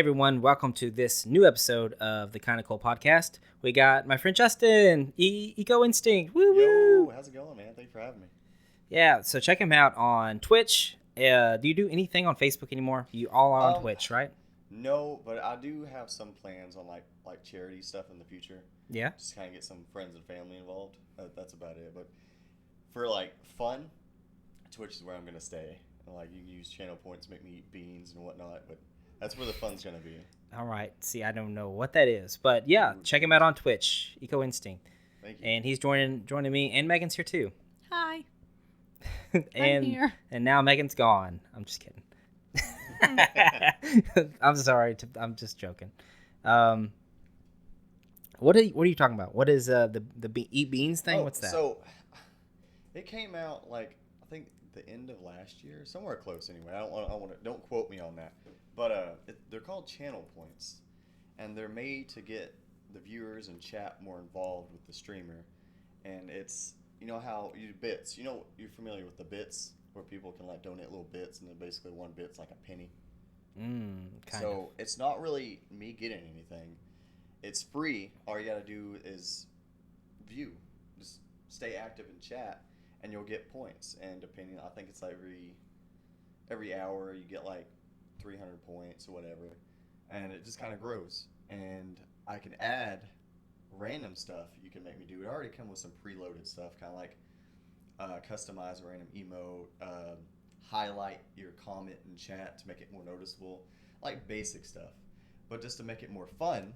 everyone, welcome to this new episode of the KindaCool podcast. We got my friend Justin, EcoNstinct. Woo woo! Yo, how's it going, man? Thanks for having me. Yeah, so check him out on Twitch. Do you do anything on Facebook anymore? You all are on Twitch, right? No, but I do have some plans on like charity stuff in the future. Yeah. Just kind of get some friends and family involved. That's about it. But for like fun, Twitch is where I'm gonna stay. Like you can use channel points to make me eat beans and whatnot, but that's where the fun's gonna be. All right. See, I don't know what that is, but yeah, check him out on Twitch, EcoNstinct. Thank you. And he's joining me, and Megan's here too. Hi. and I'm here. And now Megan's gone. I'm just kidding. I'm sorry. I'm just joking. What are you talking about? What is the eat beans thing? What's that? So it came out like I think the end of last year, somewhere close anyway. Don't quote me on that. But they're called channel points, and they're made to get the viewers and chat more involved with the streamer. And it's, you know how you do bits. You know, you're familiar with the bits where people can like donate little bits, and then basically one bit's like a penny. So it's not really me getting anything. It's free. All you gotta do is view, just stay active in chat, and you'll get points. And depending, I think it's like every hour you get like 300 points or whatever, and it just kind of grows. And I can add random stuff you can make me do. It already comes with some preloaded stuff, kind of like customize a random emote, highlight your comment in chat to make it more noticeable, like basic stuff. But just to make it more fun,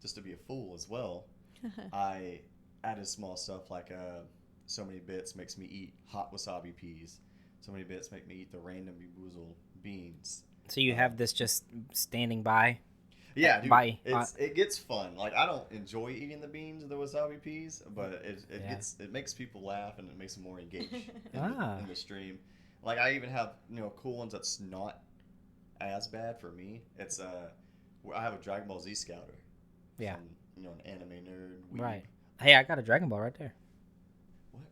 just to be a fool as well, I added small stuff like so many bits makes me eat hot wasabi peas. So many bits make me eat the random bamboozled beans. So you have this just standing by? Yeah, dude, it gets fun. Like I don't enjoy eating the beans or the wasabi peas, but it makes people laugh and it makes them more engaged in the stream. Like I even have cool ones that's not as bad for me. It's I have a Dragon Ball Z Scouter. Yeah. From, an anime nerd. Right. Hey, I got a Dragon Ball right there.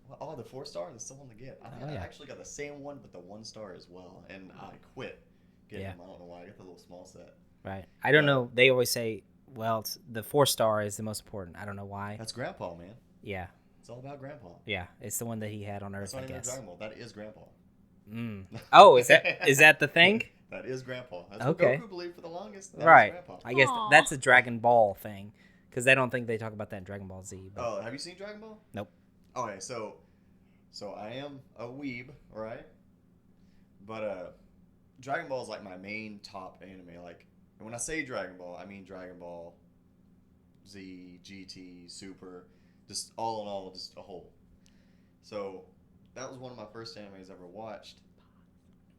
What? Oh, the 4-star is still one to get. I actually got the same one, but the 1-star as well, and I quit getting them. I don't know why. I got the little small set. Right. I don't know. They always say, well, the 4-star is the most important. I don't know why. That's Grandpa, man. Yeah. It's all about Grandpa. Yeah. It's the one that he had on Earth, I guess. Dragon Ball. That is Grandpa. Oh, is that the thing? That is Grandpa. That's okay. what Goku believed for the longest. Right. Grandpa. I guess that's a Dragon Ball thing, because they don't think they talk about that in Dragon Ball Z. But... Oh, have you seen Dragon Ball? Nope. Okay, so I am a weeb, right? But Dragon Ball is like my main top anime. Like, when I say Dragon Ball, I mean Dragon Ball Z, GT, Super, just all in all, just a whole. So that was one of my first animes I ever watched,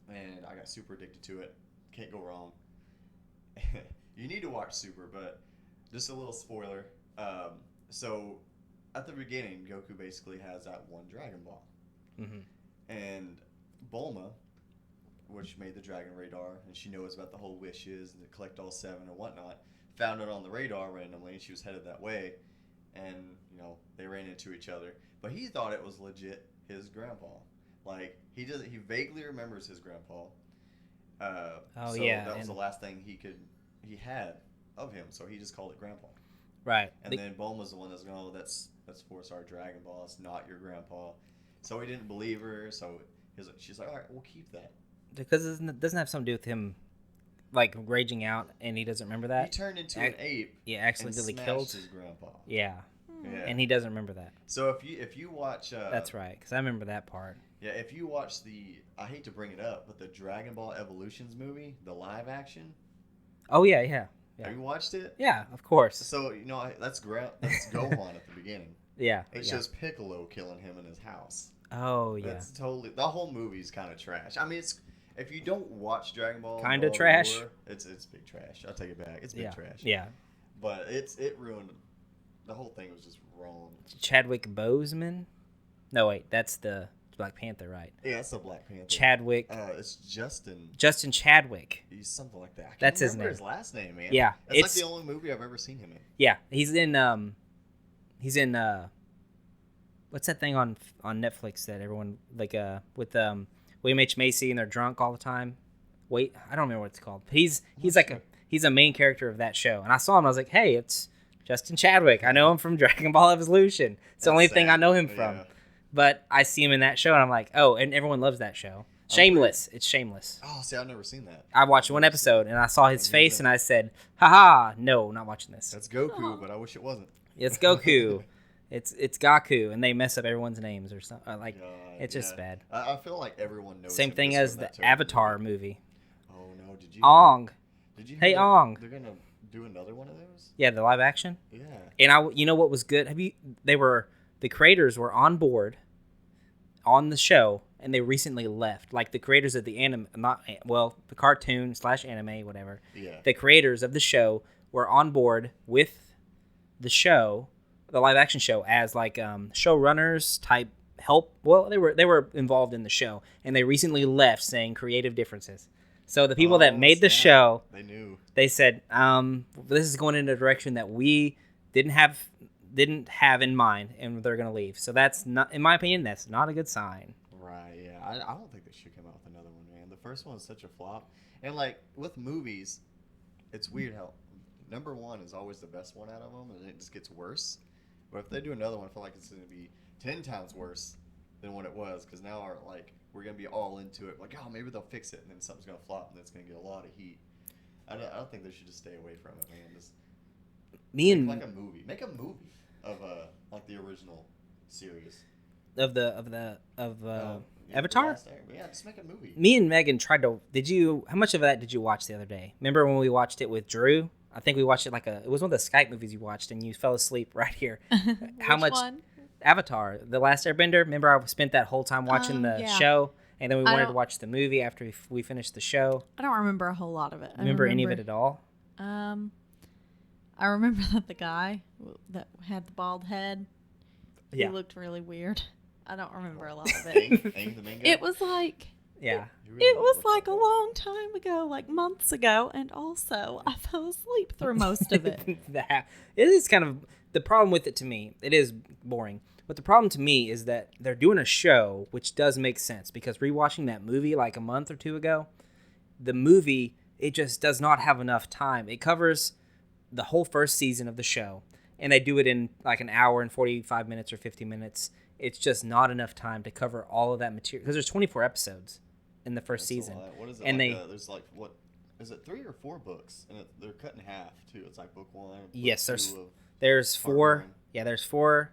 and I got super addicted to it. Can't go wrong. You need to watch Super, but just a little spoiler. So at the beginning, Goku basically has that one Dragon Ball. Mm-hmm. And Bulma, which made the Dragon Radar, and she knows about the whole wishes and to collect all 7 and whatnot, found it on the radar randomly, and she was headed that way, and, they ran into each other. But he thought it was legit his grandpa. Like, he vaguely remembers his grandpa. That was the last thing he had of him, so he just called it Grandpa. Right. And then Bulma's the one that's going, that's 4-star Dragon Ball, it's not your grandpa. So he didn't believe her, so she's like, all right, we'll keep that. Because it doesn't have something to do with him, like, raging out, and he doesn't remember that? He turned into an ape. Yeah, accidentally killed his grandpa. Yeah. Yeah. And he doesn't remember that. So if you watch... that's right, because I remember that part. Yeah, if you watch I hate to bring it up, but the Dragon Ball Evolutions movie, the live action... Oh, yeah. Have you watched it? Yeah, of course. So, that's Gohan at the beginning. Yeah. It shows Piccolo killing him in his house. Oh, yeah. That's totally... The whole movie's kind of trash. I mean, if you don't watch Dragon Ball... Kind of trash? It's big trash. I'll take it back. It's big trash. Yeah. But it ruined... The whole thing was just wrong. Chadwick Boseman? No, wait. That's the Black Panther, right? Yeah, that's the Black Panther. Chadwick. It's Justin. Justin Chadwick. He's something like that. I can't That's his remember name. his last name, man. Yeah. That's like the only movie I've ever seen him in. Yeah. He's in what's that thing on Netflix that everyone, like, with William H. Macy, and they're drunk all the time? wait, I don't remember what it's called. He's he's a main character of that show, and I saw him. I was like, hey, it's Justin Chadwick. I know him from Dragon Ball Evolution. It's the only thing I know him from. But I see him in that show, and I'm like, oh, and everyone loves that show. Shameless. It's Shameless. Oh, see, I've never seen that. I watched one episode, and I saw his face, and I said, haha, no, not watching this. That's Goku, but I wish it wasn't. It's Goku. It's Gaku, and they mess up everyone's names or something. It's just bad. I feel like everyone knows. Same thing as the Avatar movie. Oh, no, did you? Ong. Did you? Hey, Ong. They're going to do another one of those? Yeah, the live action. Yeah. And you know what was good? The creators were on board on the show, and they recently left. Like the creators of the the cartoon / anime, whatever. Yeah. The creators of the show were on board with the show, the live action show, as like showrunners type help. Well, they were involved in the show, and they recently left, saying creative differences. So the people that made the show, they knew. They said, this is going in a direction that we didn't have in mind, and they're going to leave. So that's not, in my opinion, that's not a good sign. Right, yeah. I don't think they should come out with another one, man. The first one is such a flop. And, like, with movies, it's weird how number one is always the best one out of them, and it just gets worse. But if they do another one, I feel like it's going to be 10 times worse than what it was, because now we're going to be all into it. Like, oh, maybe they'll fix it, and then something's going to flop, and it's going to get a lot of heat. I don't think they should just stay away from it, man. Just make a movie. Make a movie of like the original series of Avatar. Yeah, just make a movie. Me and Megan tried to. How much of that did you watch the other day? Remember when we watched it with Drew? I think we watched it it was one of the Skype movies you watched, and you fell asleep right here. How much? One? Avatar, The Last Airbender. Remember, I spent that whole time watching the show, and then we wanted to watch the movie after we finished the show. I don't remember a whole lot of it. Remember any of it at all? I remember that the guy that had the bald head, he looked really weird. I don't remember a lot of it. The main guy? It was like... Yeah. It was like a long time ago, like months ago, and also I fell asleep through most of it. It is kind of... The problem with it to me, it is boring. But the problem to me is that they're doing a show, which does make sense, because rewatching that movie like a month or two ago, the movie, it just does not have enough time. It covers the whole first season of the show, and they do it in like an hour and 45 minutes or 50 minutes. It's just not enough time to cover all of that material, because there's 24 episodes in the first season. What is it? And there's like, what is it, 3 or 4 books, and they're cut in half too. It's like book 1. Yes, there's 4. Yeah, there's 4.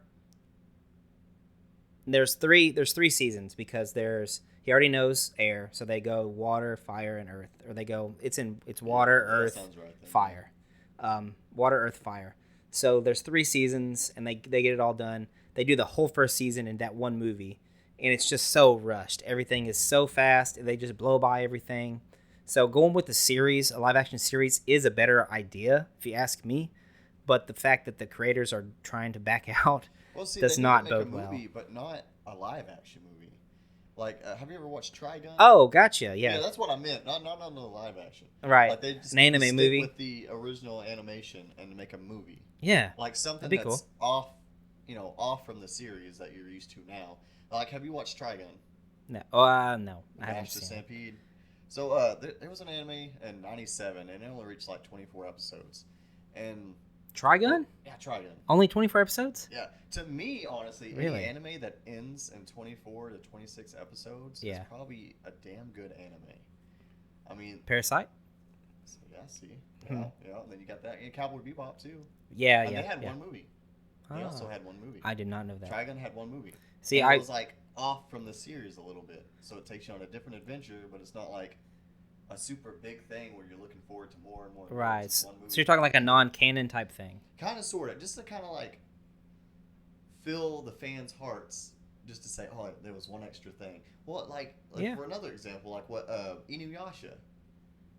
There's 3 seasons, because he already knows air, so they go water, fire, and earth, or they go it's water, earth, fire. Water, earth, fire. So there's 3 seasons, and they get it all done. They do the whole first season in that one movie, and it's just so rushed. Everything is so fast. They just blow by everything. So going with the series, a live action series, is a better idea, if you ask me. But the fact that the creators are trying to back out does not bode well. But not a live action movie. Like, have you ever watched Trigun? Oh, gotcha. Yeah, that's what I meant. Not on the live action. Right. Like, they just an anime movie with the original animation and make a movie. Yeah. Like something that's cool. off from the series that you're used to now. Like, have you watched Trigun? No. No. I haven't seen Stampede. So there was an anime in '97, and it only reached like 24 episodes. And Trigun? Yeah, Trigun. Only 24 episodes? Yeah. To me, honestly, really? Any anime that ends in 24 to 26 episodes is probably a damn good anime. I mean... Parasite? Yeah, see. Yeah, and then you got that. And Cowboy Bebop, too. Yeah, and they had one movie. They also had one movie. I did not know that. Trigun had one movie. See, it was like off from the series a little bit. So it takes you on a different adventure, but it's not like a super big thing where you're looking forward to more and more. Right. So you're talking like a non-canon type thing. Kind of, sort of. Just to kind of like fill the fans' hearts, just to say, oh, there was one extra thing. Well, like for another example, like what Inuyasha.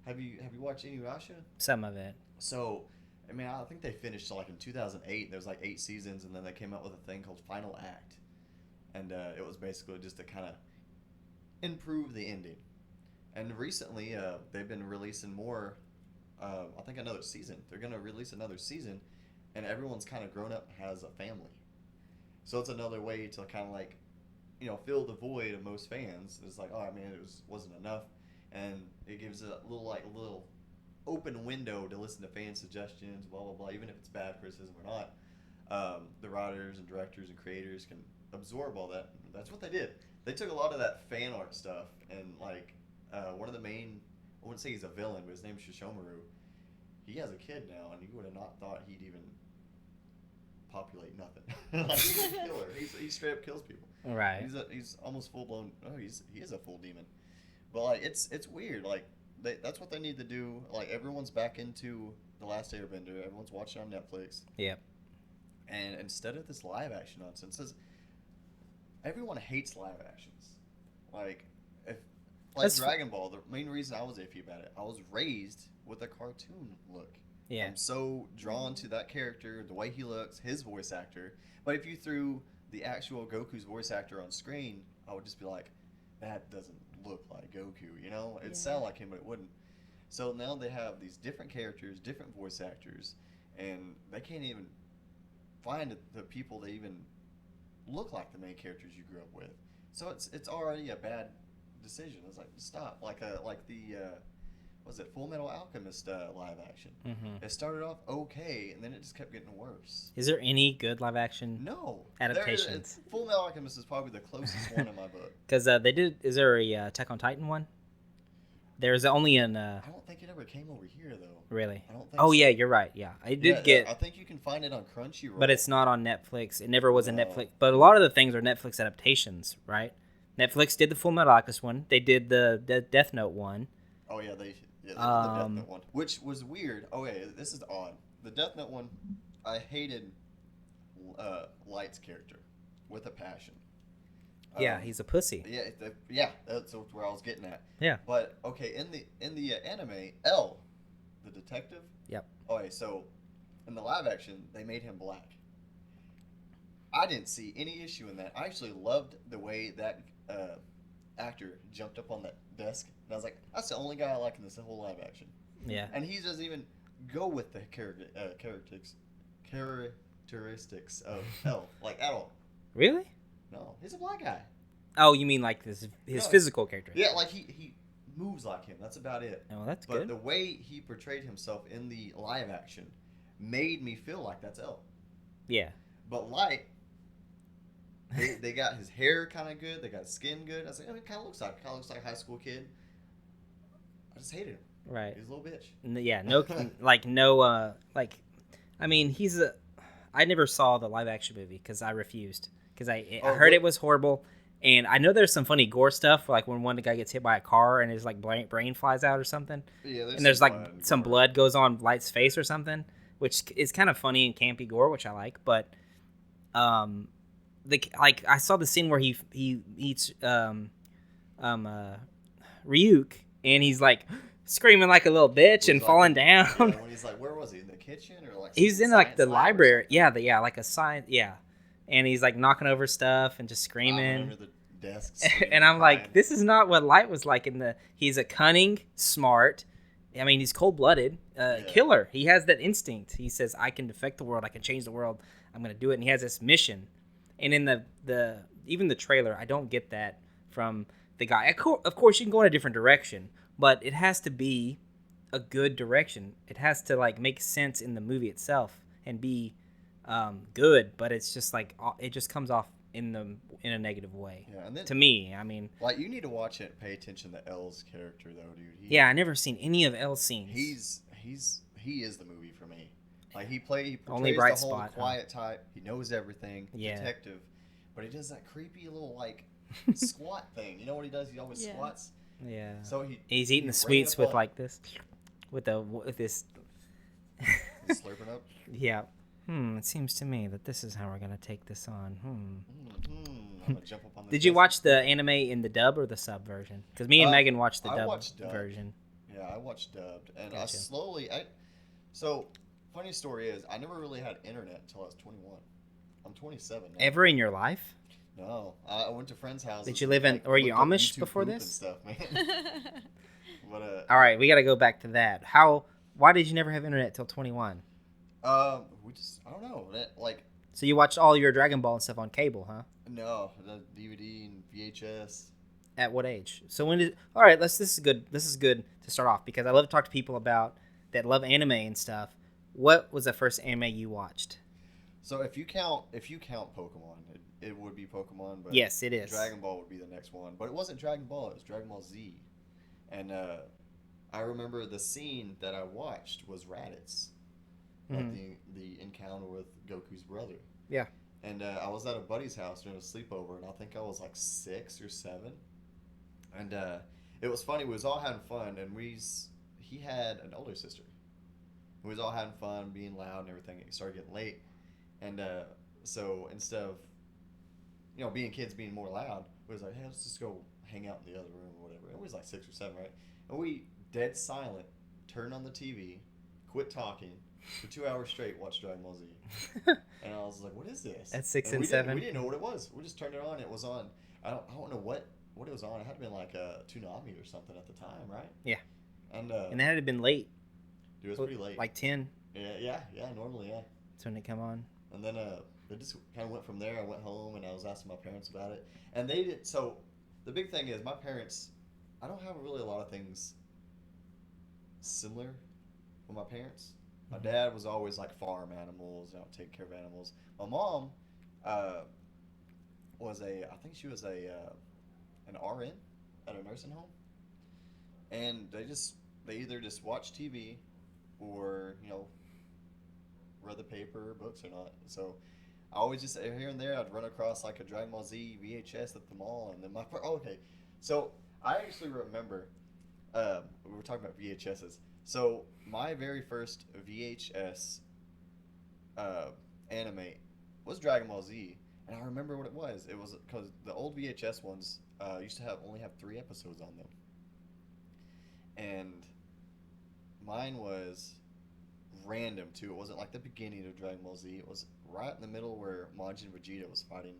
Have you watched Inuyasha? Some of it. So, I mean, I think they finished like in 2008. There was like 8 seasons, and then they came out with a thing called Final Act, and it was basically just to kind of improve the ending. And recently, they've been releasing more. I think another season. They're gonna release another season, and everyone's kind of grown up and has a family. So it's another way to kind of like, fill the void of most fans. It's like, oh, I mean, wasn't enough. and it gives a little open window to listen to fan suggestions, blah blah blah, even if it's bad criticism or not. The writers and directors and creators can absorb all that. That's what they did. They took a lot of that fan art stuff and one of the main, I wouldn't say he's a villain, but his name's Shishomaru. He has a kid now, and you would have not thought he'd even populate nothing. Like, he's a killer. He straight up kills people. Right. He's almost full blown. Oh, he is a full demon. But like it's weird. Like that's what they need to do. Like everyone's back into The Last Airbender. Everyone's watching on Netflix. Yep. And instead of this live action nonsense, everyone hates live actions. Like Dragon Ball. The main reason I was iffy about it, I was raised with a cartoon look. Yeah. I'm so drawn to that character, the way he looks, his voice actor. But if you threw the actual Goku's voice actor on screen, I would just be like, that doesn't look like Goku, you know? It'd sound like him, but it wouldn't. So now they have these different characters, different voice actors, and they can't even find the people that even look like the main characters you grew up with. So it's already a bad decision. It's like, stop. Like the was it Full Metal Alchemist live action? Mm-hmm. It started off okay, and then it just kept getting worse. Is there any good live action adaptations? Full Metal Alchemist is probably the closest one in my book. Because they did. Is there a Attack on Titan one? There's only an. I don't think it ever came over here though. Really? I don't think. Oh yeah, you're right. Yeah, I did get. I think you can find it on Crunchyroll, but it's not on Netflix. It never was a Netflix. But a lot of the things are Netflix adaptations, right? Netflix did the Full Metal Alchemist one. They did the Death Note one. Oh yeah, they did the Death Note one, which was weird. Oh yeah, this is odd. The Death Note one, I hated Light's character with a passion. Yeah, he's a pussy. Yeah, that's where I was getting at. Yeah. But okay, in the anime, L, the detective. Yep. Okay, so in the live action, they made him black. I didn't see any issue in that. I actually loved the way that actor jumped up on that desk, and I was like, that's the only guy I like in this whole live action. Yeah. And he doesn't even go with the characteristics of L, like at all. Really? No, he's a black guy. Oh, you mean like his physical character? Yeah, like he moves like him. That's about it. Oh, that's good. But the way he portrayed himself in the live action made me feel like that's L. Yeah. But Light, they got his hair kind of good. They got his skin good. I was like, it kind of looks like a high school kid. I just hated him. Right. He's a little bitch. Yeah. No. I mean, I never saw the live action movie because I refused. Because I heard it was horrible, and I know there's some funny gore stuff, like when one guy gets hit by a car and his like brain flies out or something. Yeah, there's like some blood goes on Light's face or something, which is kind of funny and campy gore, which I like. But I saw the scene where he eats Ryuk, and he's like screaming like a little bitch and falling down. Yeah, when he's like, where was he? In the kitchen or like? He's in like the library. Yeah, like a science. Yeah. And he's like knocking over stuff and just screaming. Under the desks. And I'm like, this is not what Light was like he's a cunning, smart. I mean, he's cold-blooded, killer. He has that instinct. He says, I can affect the world. I can change the world. I'm going to do it. And he has this mission. And in even the trailer, I don't get that from the guy. Of course, you can go in a different direction, but it has to be a good direction. It has to like make sense in the movie itself and be good, but it's just like it just comes off in a negative way. Yeah, and then, to me, I mean, like you need to watch it. Pay attention to L's character, though, dude. I never seen any of L's scenes. He is the movie for me. Like he portrays only bright the whole spot, quiet type. He knows everything. Detective, but he does that creepy little like squat thing. You know what he does? He always squats. Yeah. So he's eating the sweets with like this, with this. He's slurping up. Yeah. It seems to me that this is how we're gonna take this on. I'm gonna jump up on this. Did you watch the anime in the dub or the sub version? Because me and Megan watched the dub version. Yeah, I watched dubbed, and gotcha. So, funny story is, I never really had internet until I was 21. I'm 27 now. Ever in your life? No, I went to friends' houses. Did you live in? Were you Amish before this? And stuff, man. But all right, we got to go back to that. Why did you never have internet till 21? I don't know. So you watched all your Dragon Ball and stuff on cable, huh? No, the DVD and VHS. At what age? So when did? All right, this is good. This is good to start off because I love to talk to people about that love anime and stuff. What was the first anime you watched? So if you count Pokemon, it would be Pokemon, but Yes, it is. Dragon Ball would be the next one. But it wasn't Dragon Ball; it was Dragon Ball Z. And I remember the scene that I watched was Raditz, like the encounter with Goku's brother. Yeah. And I was at a buddy's house during a sleepover, and I think I was like 6 or 7. And it was funny. We was all having fun, and he had an older sister. We was all having fun, being loud and everything. It started getting late, and so instead of being kids, being more loud, we was like, hey, let's just go hang out in the other room or whatever. And we was like 6 or 7, right? And we dead silent, turned on the TV, quit talking. For 2 hours straight, watched Dragon Ball Z, and I was like, "What is this?" At 6 and we 7, we didn't know what it was. We just turned it on. It was on. I don't know what it was on. It had to been like a Toonami or something at the time, right? Yeah. And that had been late. It was pretty late. Like 10. Yeah. Normally, yeah. That's when it come on. And then it just kind of went from there. I went home and I was asking my parents about it, and they did. So the big thing is my parents. I don't have really a lot of things similar with my parents. My dad was always like farm animals, take care of animals. My mom was I think she was an RN at a nursing home, and they either just watched TV or read the paper or books or not. So I always just here and there I'd run across like a Dragon Ball Z VHS at the mall, and then okay. So I actually remember we were talking about VHSs. So my very first VHS anime was Dragon Ball Z, and I remember what it was. It was because the old VHS ones used to only have 3 episodes on them, and mine was random too. It wasn't like the beginning of Dragon Ball Z. It was right in the middle where Majin Vegeta was fighting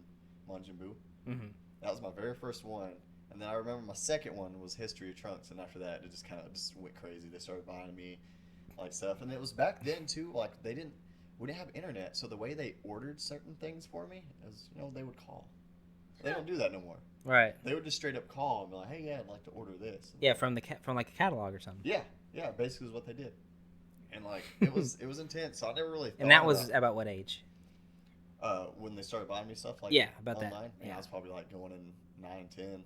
Majin Buu. Mm-hmm. That was my very first one. And then I remember my second one was History of Trunks, and after that, it just kind of went crazy. They started buying me like stuff, and it was back then too. Like we didn't have internet, so the way they ordered certain things for me is they would call. They don't do that no more. Right. They would just straight up call and be like, "Hey, yeah, I'd like to order this." Yeah, from like a catalog or something. Yeah, basically is what they did, and like it was intense. So I never really. And that was about what age? When they started buying me stuff like about online, that. Yeah, I was probably like going in 9, 10.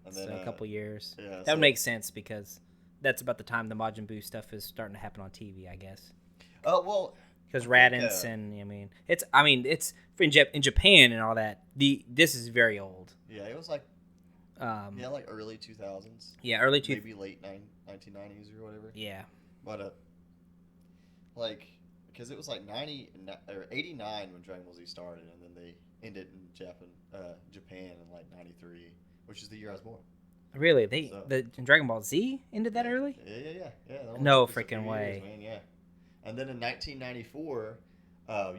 And then, so a couple years. Yeah, that would make sense because that's about the time the Majin Buu stuff is starting to happen on TV, I guess. Well, because Raditz and it's in Japan and all that. This is very old. Yeah, it was like like early 2000s. Yeah, maybe late 1990s or whatever. Yeah, but like because it was like 90 or 89 when Dragon Ball Z started, and then they ended in Japan in like 93. Which is the year I was born. Really? The Dragon Ball Z ended that early? Yeah. No freaking way. Years, man, yeah. And then in 1994,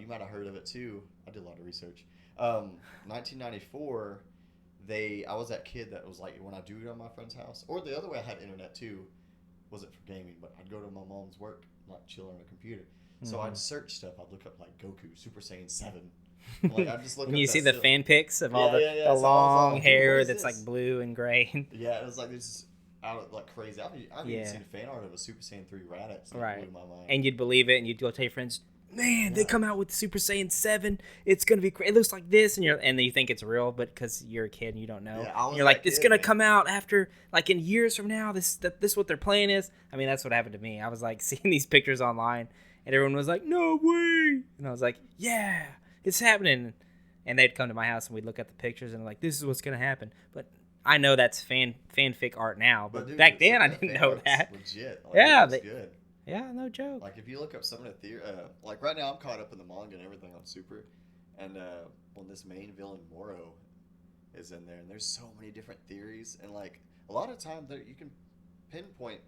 you might have heard of it too. I did a lot of research. 1994, I was that kid that was like when I do it on my friend's house, or the other way I had internet too, wasn't for gaming, but I'd go to my mom's work, like chill on the computer. So I'd search stuff. I'd look up like Goku, Super Saiyan 7. Like I just look. And you see the fan pics of all the long hair that's like blue and gray. Yeah, it was like this out like crazy. I've even seen a fan art of a Super Saiyan 3 Raditz. Right. Blew my mind. And you'd believe it, and you'd go tell your friends, "Man, they come out with Super Saiyan 7. It's gonna be crazy. It looks like this," and then you think it's real, but because you're a kid and you don't know, and you're like, "It's gonna come out after like in years from now. This what their plan is." I mean, that's what happened to me. I was like seeing these pictures online, and everyone was like, "No way!" And I was like, "Yeah, it's happening." And they'd come to my house and we'd look at the pictures and like, this is what's gonna happen. But I know that's fanfic art now. But dude, back then I didn't know that. Legit. Like, yeah, good. Yeah, no joke. Like if you look up some of the theory, like right now I'm caught up in the manga and everything on Super, and when this main villain Moro is in there, and there's so many different theories, and like a lot of times you can pinpoint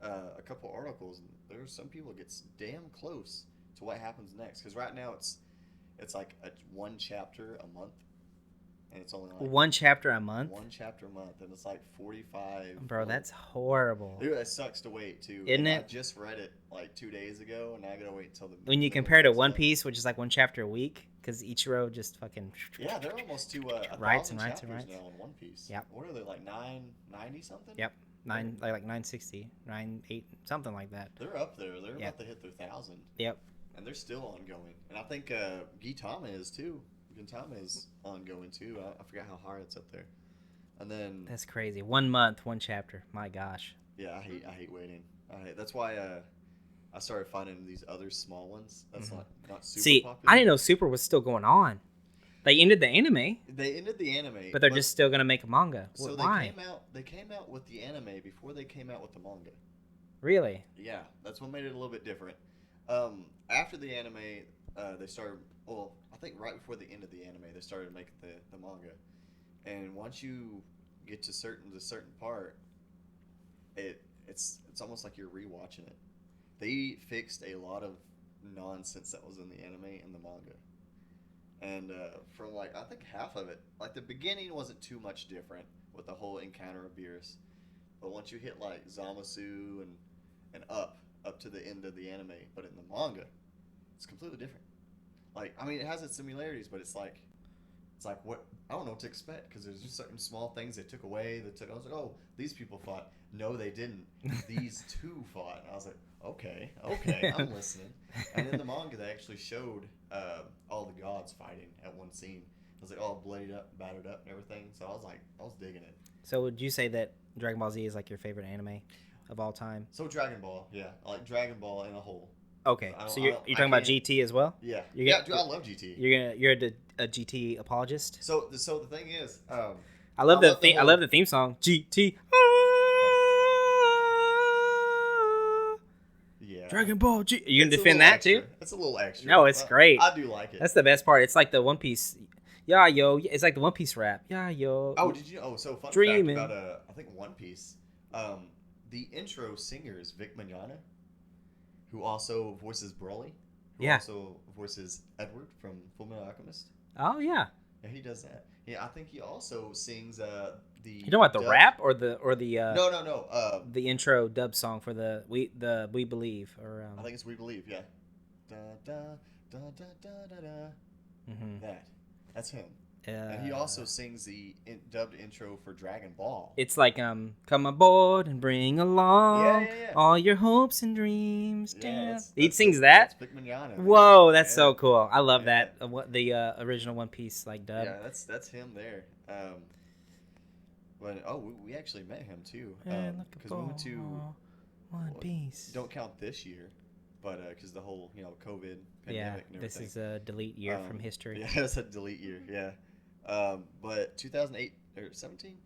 a couple articles, and there's some people that gets damn close to what happens next. Because right now it's like one chapter a month, and it's only like one chapter a month. One chapter a month, and it's like 45. Bro, that's horrible. Dude, it sucks to wait too. Isn't it? I just read it like 2 days ago, and I gotta wait until the. When you compare to One Piece, which is like one chapter a week, because Ichiro just fucking. Yeah, they're almost to writes 1,000 and writes chapters and writes. now in One Piece. Yep. What are they, like 990 something? Yep. 960, 98, something like that. They're up there. They're about to hit their 1,000. Yep. And they're still ongoing. And I think Gintama is too. Gintama is ongoing too. I forgot how hard it's up there. And then that's crazy. 1 month, 1 chapter. My gosh. Yeah, I hate waiting. That's why I started finding these other small ones. That's not super popular. I didn't know Super was still going on. They ended the anime. They ended the anime, but they're just still gonna make a manga. So why? They came out with the anime before they came out with the manga. Really? Yeah, that's what made it a little bit different. After the anime, they started. Well, I think right before the end of the anime, they started making the manga. And once you get to the certain part, it's almost like you're rewatching it. They fixed a lot of nonsense that was in the anime and the manga. And from I think half of it, the beginning wasn't too much different with the whole encounter of Beerus. But once you hit Zamasu and up to the end of the anime, but in the manga, it's completely different. It has its similarities, but it's like what I don't know what to expect because there's just certain small things they took away. I was like, oh, these people fought. No, they didn't. These two fought. And I was like, okay, I'm listening. And in the manga, they actually showed all the gods fighting at one scene. It was all bloodied up, battered up, and everything. So I was digging it. So would you say that Dragon Ball Z is your favorite anime of all time? So Dragon Ball, yeah, I like Dragon Ball in a whole. Okay, so you're talking about GT as well? Yeah, dude, I love GT. You're a GT apologist. So the thing is, I love the theme song GT. Yeah. Dragon Ball G. You gonna defend that extra. too? It's a little extra. No, it's great. I do like it. That's the best part. It's like the One Piece. Yeah, yo. It's like the One Piece rap. Yeah, yo. Oh, did you? Oh, so fun Dreaming. fact about I think One Piece. The intro singer is Vic Mignogna, who also voices Broly. Who also voices Edward from Fullmetal Alchemist. Oh yeah. Yeah, he does that. Yeah, I think he also sings the. You know what, the rap or the No. The intro dub song for the We Believe or I think it's We Believe. Yeah. Da da da da da da da. Mm-hmm. That's him. And he also sings the dubbed intro for Dragon Ball. It's like come aboard and bring along all your hopes and dreams. Yeah, he sings that. That's Vic Mignogna. Whoa, that's so cool. I love that. The original One Piece dub. Yeah, that's him there. But we actually met him too. Because we went to One Piece. Don't count this year, but because the whole COVID pandemic and everything. This is a delete year from history. Yeah, it's a delete year. Yeah. But 2008 or 17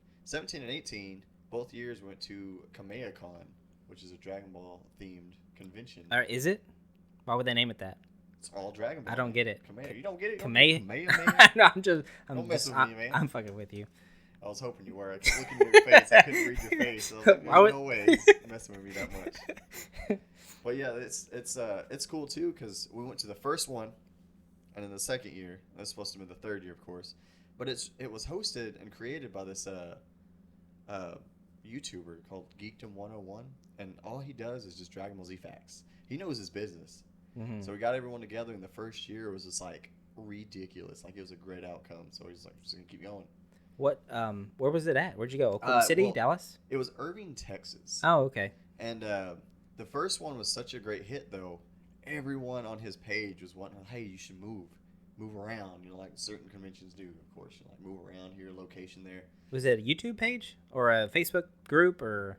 and 18, both years went to KindaCool, which is a Dragon Ball themed convention. Is it? Why would they name it that? It's all Dragon Ball. I don't get it. Kamea. You don't get it? Kamea? No, Don't mess with me, man. I'm fucking with you. I was hoping you were. I kept looking at your face. I couldn't read your face. I was like, no way he's messing with me that much. But yeah, it's cool too because we went to the first one, and in the second year, that's supposed to be the third year, of course. But it was hosted and created by this YouTuber called Geekdom 101, and all he does is just Dragon Ball Z facts. He knows his business. Mm-hmm. So we got everyone together, and the first year was just ridiculous. It was a great outcome. So he's just gonna keep going. What? Where was it at? Where'd you go? Oklahoma City, Dallas? It was Irving, Texas. Oh, okay. And the first one was such a great hit, though. Everyone on his page was wanting, hey, you should move around. Like certain conventions do, of course. Move around here, location there. Was it a YouTube page or a Facebook group or?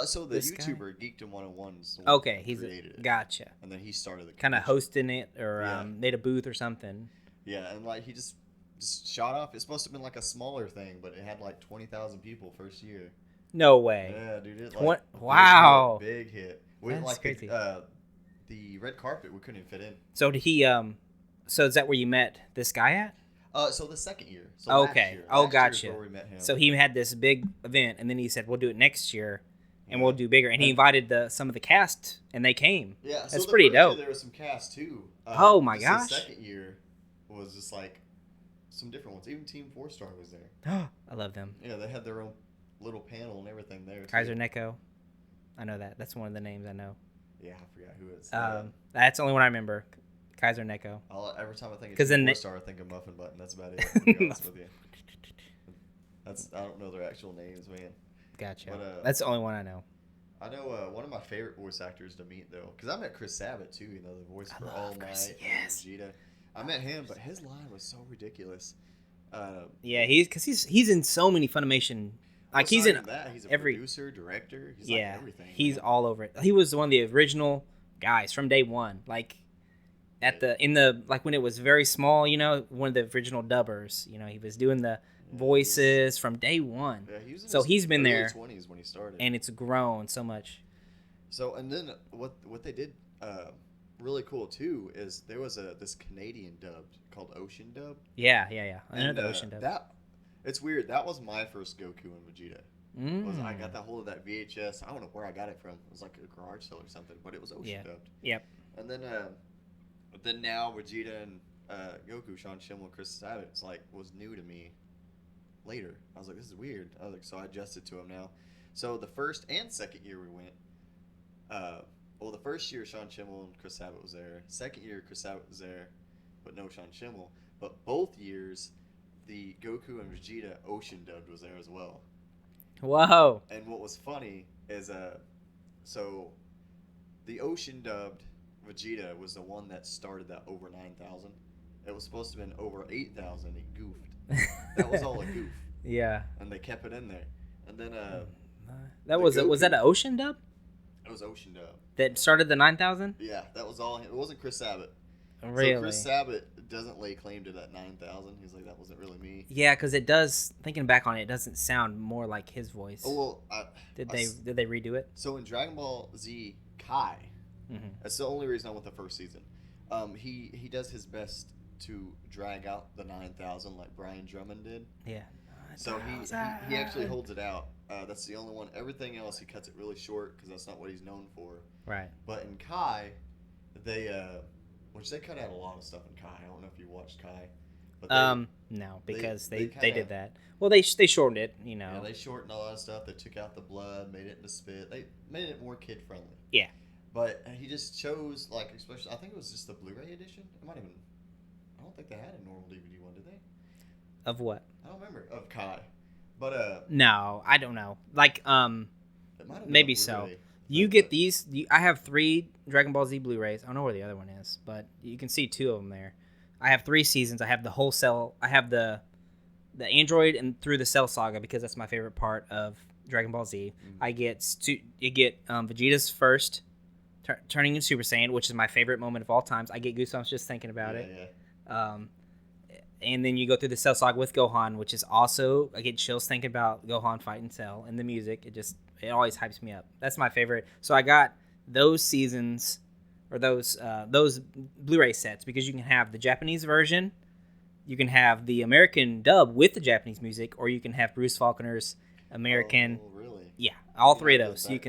So the YouTuber Geekdom 101 is the one who created it. Gotcha. And then he started the kind of hosting it or made a booth or something. Yeah, and he just shot off. It's supposed to have been a smaller thing, but it had 20,000 people first year. No way. Yeah, dude. Wow. Big hit. That's crazy. The red carpet we couldn't even fit in. So did he? So is that where you met this guy at? So the second year. So okay. Gotcha. Where we met him. So he had this big event, and then he said, "We'll do it next year, and we'll do bigger." And he invited some of the cast, and they came. Yeah, that's pretty dope. There was some cast too. Oh my gosh! The second year was just some different ones. Even Team 4-Star was there. I love them. Yeah, they had their own little panel and everything there. Kaiser Neko. I know that. That's one of the names I know. Yeah, I forgot who it is. That's the only one I remember. Kaiser Neko. Every time I think of 'Cause then Team 4-Star, I think of Muffin Button. That's about it. To be honest with you. I don't know their actual names, man. Gotcha. But, that's the only one I know. I know one of my favorite voice actors to meet, though, because I met Chris Sabat, too, the voice for All Might and Vegeta. I met him, but his line was so ridiculous. Yeah, he's in so many Funimation. Like he's in he's a every producer, director. He's like everything. He's all over it. He was one of the original guys from day one. Like like when it was very small, one of the original dubbers. He was doing the voices from day one. Yeah, he was in so he's been early there 20s when he started, and it's grown so much. So and then what they did really cool too is there was this Canadian dub called Ocean Dub. Yeah. I know the Ocean Dub. It's weird. That was my first Goku and Vegeta. I got that hold of that VHS. I don't know where I got it from. It was like a garage sale or something, but it was Ocean dubbed. Yep. And then now Vegeta and Goku, Sean Schemmel, and Chris Sabat, was new to me. Later, I was like, this is weird. So I adjusted to him now. So the first and second year we went. The first year Sean Schemmel and Chris Sabat was there. Second year Chris Sabat was there, but no Sean Schemmel. But both years, the Goku and Vegeta Ocean dubbed was there as well. Whoa! And what was funny is so the Ocean dubbed Vegeta was the one that started that over 9,000. It was supposed to have been over 8,000. It goofed. That was all a goof. Yeah. And they kept it in there. And then was that an Ocean dub? It was Ocean dub. That started the 9,000? Yeah, that was all. It wasn't Chris Sabat. Really? So Chris Sabat doesn't lay claim to that 9,000. He's like, that wasn't really me. Yeah, because it does. Thinking back on it, it doesn't sound more like his voice. Oh well. Did they redo it? So in Dragon Ball Z Kai, that's the only reason I went the first season. He does his best to drag out the 9,000 like Brian Drummond did. Yeah. So he actually holds it out. That's the only one. Everything else he cuts it really short because that's not what he's known for. Right. But in Kai, they cut out a lot of stuff in Kai. I don't know if you watched Kai. But no, because they did that. Well, they shortened it, Yeah, they shortened a lot of stuff. They took out the blood, made it into spit. They made it more kid friendly. Yeah. But he just chose especially I think it was just the Blu-ray edition. It might have been. I don't think they had a normal DVD one, did they? Of what? I don't remember. Of Kai. But no, I don't know. Like it might have been maybe so. You get these. I have 3 Dragon Ball Z Blu-rays. I don't know where the other one is, but you can see 2 of them there. I have 3 seasons. I have the whole Cell. I have the Android and through the Cell Saga because that's my favorite part of Dragon Ball Z. Mm-hmm. You get Vegeta's first turning into Super Saiyan, which is my favorite moment of all times. I get goosebumps just thinking about it. Yeah. And then you go through the Cell Saga with Gohan, which is also, I get chills thinking about Gohan fighting Cell, and the music, it always hypes me up. That's my favorite. So I got those seasons, or those Blu-ray sets, because you can have the Japanese version, you can have the American dub with the Japanese music, or you can have Bruce Faulconer's American. Oh, really? Yeah, all 3 of those. You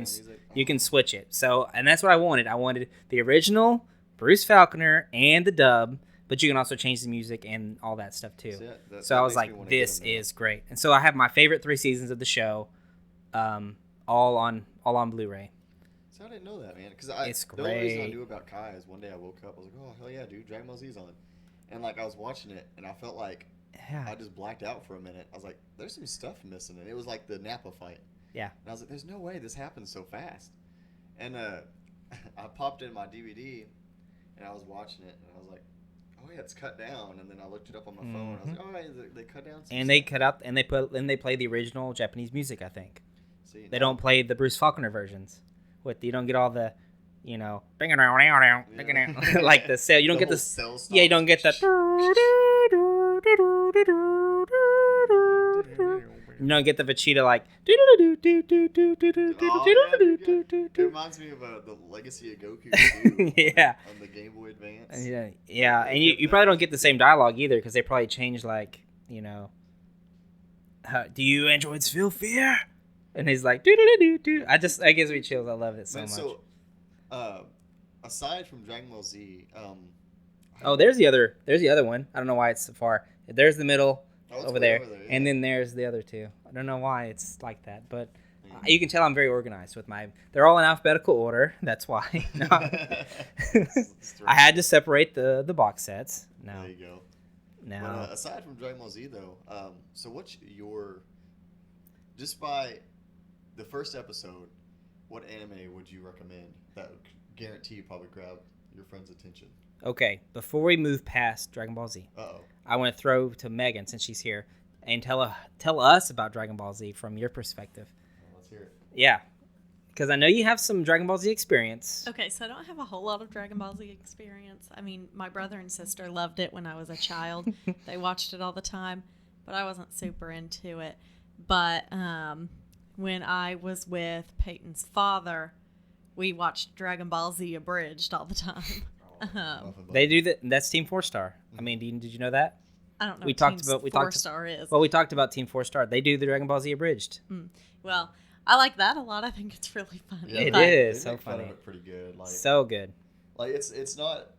can switch it. So, and that's what I wanted. I wanted the original Bruce Faulconer and the dub. But you can also change the music and all that stuff too. So I was like, this is great. And so I have my favorite 3 seasons of the show, all on Blu-ray. So I didn't know that, man. Because it's great. The only reason I knew about Kai is one day I woke up, I was like, oh hell yeah, dude, Dragon Ball Z's on, and I was watching it and I felt like I just blacked out for a minute. I was like, there's some stuff missing, and it was like the Nappa fight. Yeah. And I was like, there's no way this happens so fast. And I popped in my DVD and I was watching it and I was like, oh yeah, it's cut down. And then I looked it up on my phone. I was like, oh yeah, they cut down some and stuff. they cut out and they play the original Japanese music, I think. See, they don't play the Bruce Faulconer versions. You don't get all the, like the cell. You don't get the cell stuff. Yeah, you don't get that. You don't get the Vegeta like. It reminds me of the Legacy of Goku. Yeah. On the Game Boy Advance. Yeah, and you probably don't get the same dialogue either because they probably changed do you androids feel fear? And he's like, doo-doo-doo-doo. That gives me chills. I love it so much. So, aside from Dragon Ball Z, there's the other one. I don't know why it's so far. There's the middle over there, yeah. and then there's the other 2. I don't know why it's like that, but You can tell I'm very organized with my. They're all in alphabetical order. That's why. No. I had to separate the box sets. No. There you go. Now, But aside from Dragon Ball Z, though, so what's your, just by the first episode, what anime would you recommend that would guarantee you probably grab your friend's attention? okay, before we move past Dragon Ball Z, I want to throw to Megan, since she's here, and tell us about Dragon Ball Z from your perspective. Well, let's hear it. Yeah, because I know you have some Dragon Ball Z experience. Okay, so I don't have a whole lot of Dragon Ball Z experience. I mean, my brother and sister loved it when I was a child. They watched it all the time, but I wasn't super into it. But when I was with Peyton's father, we watched Dragon Ball Z abridged all the time. They do that. That's Team 4-Star. I mean, did you know that? I don't know. We what talked Team about 4-Star is. Well, we talked about Team 4-Star. They do the Dragon Ball Z abridged. Well, I like that a lot. I think it's really funny. Yeah, It they is so make fun of funny. it pretty good. Like, So good. Like it's not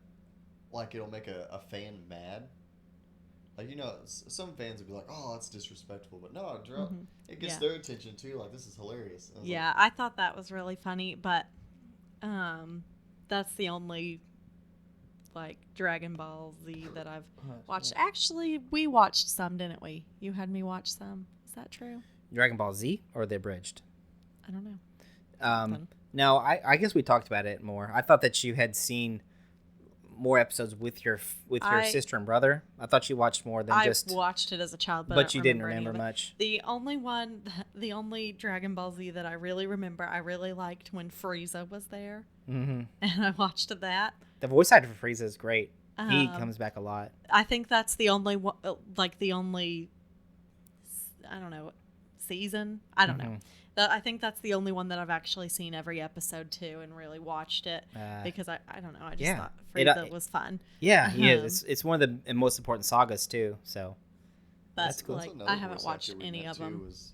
like it'll make a fan mad. Like, you know, some fans would be like, "Oh, it's disrespectful," but no, it gets their attention too. Like, this is hilarious. Yeah, I thought that was really funny, but that's the only like Dragon Ball Z that I've watched. Actually, we watched some, didn't we? You had me watch some. Is that true? Dragon Ball Z or the abridged? I don't know. No, I guess we talked about it more. I thought that you had seen more episodes with your sister and brother. I thought you watched more than just. I watched it as a child, but you didn't remember much. The only Dragon Ball Z that I really remember, I really liked when Frieza was there, and I watched that. The voice actor for Frieza is great. He comes back a lot. I think that's the only one, like the only, I don't know, season. I don't know. I think that's the only one that I've actually seen every episode to and really watched it because I don't know. I just thought Frieza was fun. Yeah, he is. It's one of the most important sagas too. So that's cool. Like, I haven't watched any of them. Was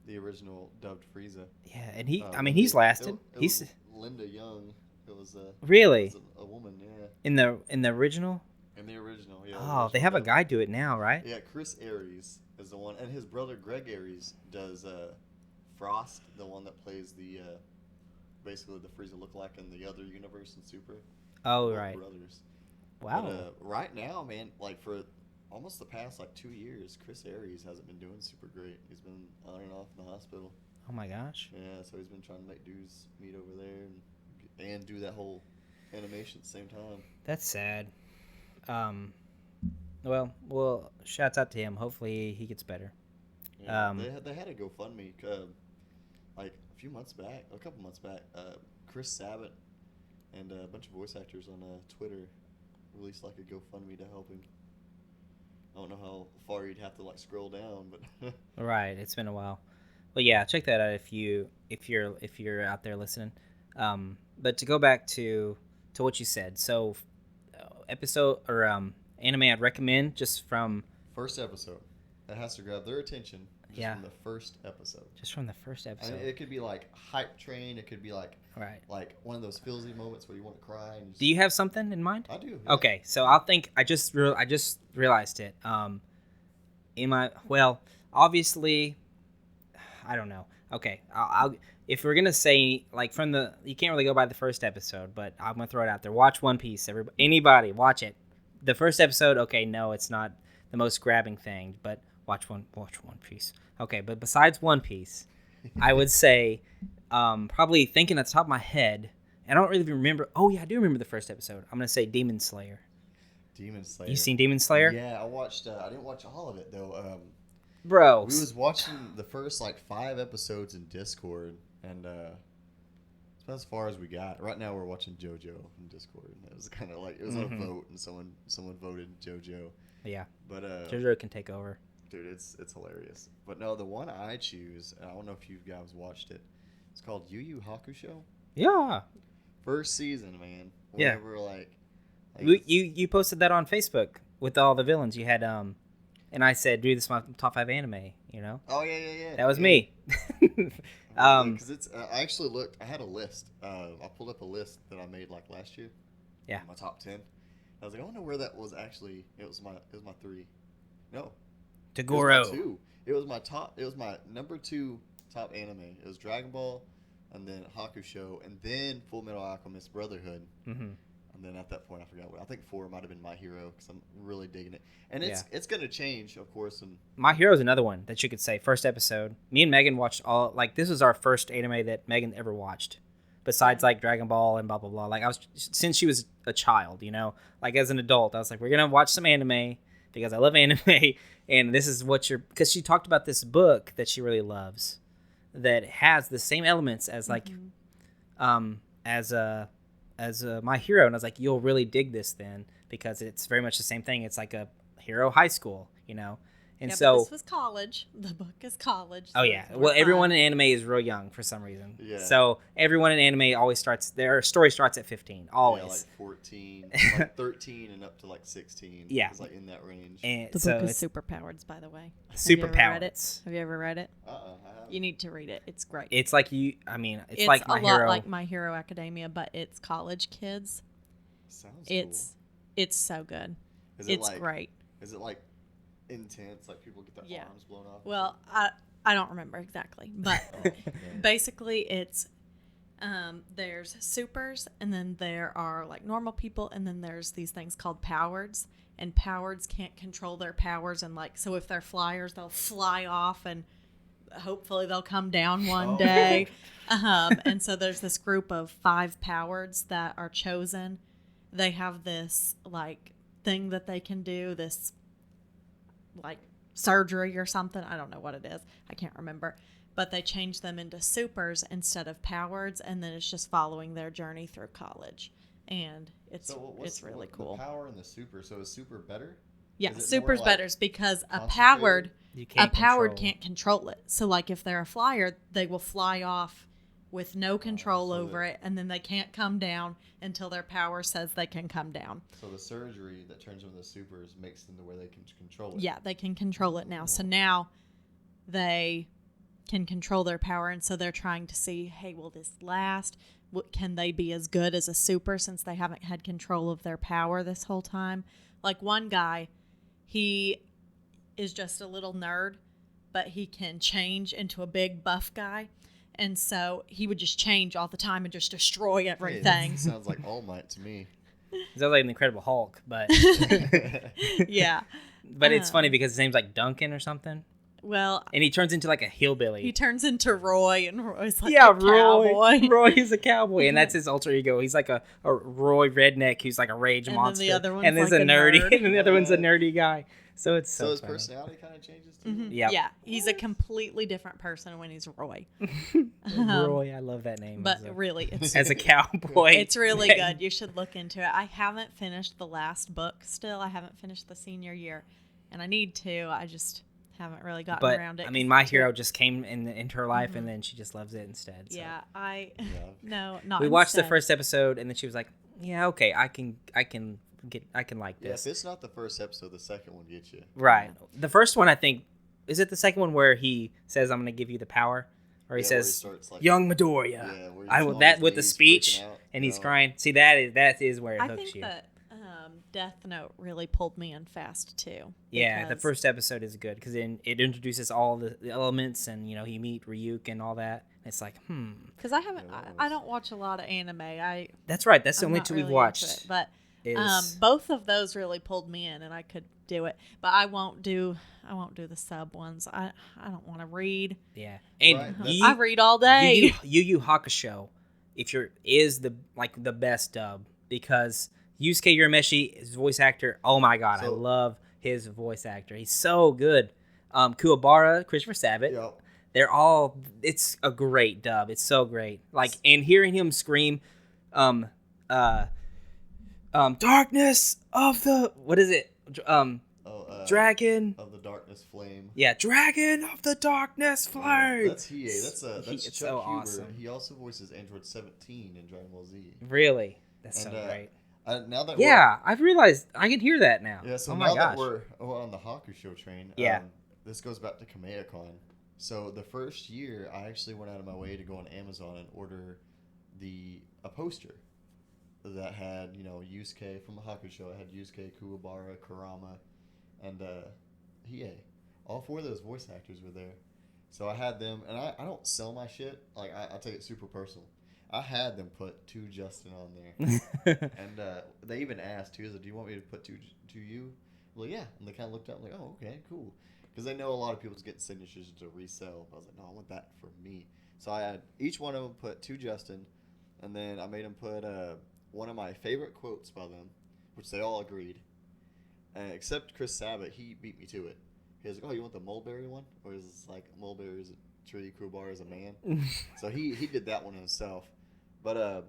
the original dubbed Frieza. Yeah, and he's lasted. He's Linda Young. It was really it was a woman. Yeah. In the original. In the original, yeah. Oh, they have a guy do it now, right? Yeah, Chris Aries is the one, and his brother Greg Aries does Frost, the one that plays the basically the Frieza lookalike in the other universe in Super. Oh, right. Brothers. Wow. But, right now, man, like for almost the past 2 years, Chris Aries hasn't been doing super great. He's been on and off in the hospital. Oh my gosh. Yeah, so he's been trying to make dudes meet over there and do that whole animation at the same time. That's sad. Well, shouts out to him. Hopefully he gets better. Yeah, they had a GoFundMe like a couple months back. Chris Sabat and a bunch of voice actors on Twitter released like a GoFundMe to help him. I don't know how far you'd have to scroll down, but right, it's been a while. Well, yeah, check that out if you're out there listening. But to go back to what you said, so episode or anime I'd recommend just from first episode. That has to grab their attention from the first episode. Just from the first episode. I mean, it could be like Hype Train. It could be like one of those feelsy moments where you want to cry. And do you have something in mind? I do. Yeah. Okay, so I just realized it. Obviously, I don't know. Okay, I'll if we're gonna say you can't really go by the first episode, but I'm gonna throw it out there. Watch One Piece. Anybody watch it. The first episode, okay, no, it's not the most grabbing thing, but watch One Piece. Okay, but besides One Piece, I would say probably thinking at the top of my head, and I don't really remember. Oh yeah, I do remember the first episode. I'm gonna say Demon Slayer. Demon Slayer. You seen Demon Slayer? Yeah, I watched. I didn't watch all of it though. Bro, we was watching the first 5 episodes in Discord, and it's about as far as we got. Right now, we're watching JoJo in Discord. It was kind of it was on a vote, and someone voted JoJo. Yeah, but JoJo can take over. Dude, it's hilarious. But no, the one I choose, I don't know if you guys watched it. It's called Yu Yu Hakusho. Yeah. First season, man. Yeah. You posted that on Facebook with all the villains you had. And I said, dude, this is my top 5 anime. You know. Oh yeah. That was me. Because it's. I actually looked. I had a list. I pulled up a list that I made last year. Yeah. My top 10. I was like, I wonder where that was actually. It was my 3. No. Tagoro. It was my 2. It was my number 2 top anime. It was Dragon Ball, and then Hakusho, and then Full Metal Alchemist Brotherhood. Mm-hmm. And then at that point, I forgot what. I think 4 might have been My Hero because I'm really digging it. And it's going to change, of course. And My Hero is another one that you could say first episode. Me and Megan watched all this was our first anime that Megan ever watched, besides like Dragon Ball and blah blah blah. Like since she was a child, like as an adult, I was like, we're gonna watch some anime because I love anime, and this is what because she talked about this book that she really loves, that has the same elements as like, as My Hero, and I was like, you'll really dig this then because it's very much the same thing. It's like a hero high school, and so but this was college. The book is college. So well, everyone in anime is real young for some reason. Yeah. So everyone in anime always their story starts at 15, always. Yeah, like 14, like 13, and up to like 16. Yeah, it's like in that range. And the book is Superpowers, by the way. Superpowers. Have you ever read it? I haven't. You need to read it. It's great. It's like it's like My Hero. Lot like My Hero Academia, but it's college kids. Sounds It's so good. It's great. Is it like intense? Like people get their arms blown off? Well, I don't remember exactly, but basically it's there's supers, and then there are like normal people, and then there's these things called powards, and powards can't control their powers, and like so if they're flyers, they'll fly off and hopefully they'll come down one day. And so there's this group of 5 powards that are chosen. They have this like thing that they can do, this like surgery or something. I don't know what it is. I can't remember. But they change them into supers instead of powards, and then it's just following their journey through college. And it's really cool. The power and the super. So is super better? Yeah, super's better because a powered can't control it. So like if they're a flyer, they will fly off with no control over it, and then they can't come down until their power says they can come down. So the surgery that turns them into supers makes them to where they can control it. Yeah, they can control it now. So now they can control their power, and so they're trying to see, hey, will this last? Can they be as good as a super since they haven't had control of their power this whole time? Like one guy, he is just a little nerd, but he can change into a big buff guy. And so he would just change all the time and just destroy everything. Hey, sounds like All Might to me. It sounds like an Incredible Hulk, but yeah. But it's funny because his name's like Duncan or something. Well, and he turns into like a hillbilly. He turns into Roy, and Roy's like a cowboy. Roy is a cowboy, and that's his alter ego. He's like a Roy redneck who's like a rage monster. And then the other one's and there's like a nerdy, nerd. And then the other one's a nerdy guy. So it's so his funny. personality kind of changes too. Mm-hmm. Yep. Yeah, he's a completely different person when he's Roy. Roy, I love that name. But really, it's as a cowboy, it's really good. You should look into it. I haven't finished the last book still. I haven't finished the senior year, and I need to. I just haven't really gotten around it. I mean, My Hero just came into her life, and then she just loves it instead. So. Yeah, no, not. We watched the first episode, and then she was like, "Yeah, okay, I can like this." Yeah, if it's not the first episode, the second one gets you. Right. The first one, I think, is it the second one where he says, "I'm going to give you the power," or he says, like, "Young Midoriya." I will that with the speech, and he's crying. See, that is where it hooks you. I think that Death Note really pulled me in fast too. Yeah, the first episode is good because it introduces all the elements, and you meet Ryuk and all that. It's like, Because I don't watch a lot of anime. That's right. That's the only two really we've watched. But both of those really pulled me in, and I could do it. But I won't do the sub ones. I don't want to read. Yeah, and I read all day. Yu Yu Hakusho, is the best dub because Yusuke Urameshi, his voice actor. Oh my god, I love his voice actor. He's so good. Kuwabara, Christopher Sabat. Yep. They're all. It's a great dub. It's so great. And hearing him scream, darkness of the what is it? Dragon of the darkness flame. Yeah, Dragon of the darkness flame. That's Hiei. That's Chuck so Huber. Awesome. He also voices Android 17 in Dragon Ball Z. Really? That's so great. Now that I've realized I can hear that now. Yeah, so oh now my gosh. that we're on the Hakusho train, this goes back to Kamehacon. So the first year, I actually went out of my way to go on Amazon and order a poster that had Yusuke from the Hakusho. It had Yusuke, Kuwabara, Kurama, and Hiei. All 4 of those voice actors were there. So I had them, and I don't sell my shit. Like, I take it super personal. I had them put two Justin on there. And they even asked, too, do you want me to put to you? Well, yeah. And they kind of looked up like, oh, okay, cool. Because they know a lot of people's getting signatures to resell. I was like, no, I want that for me. So I had each one of them put two Justin, and then I made them put one of my favorite quotes by them, which they all agreed. Except Chris Sabat, he beat me to it. He was like, "Oh, you want the mulberry one, or is it like mulberry is a tree, crowbar is a man?" So he did that one himself. But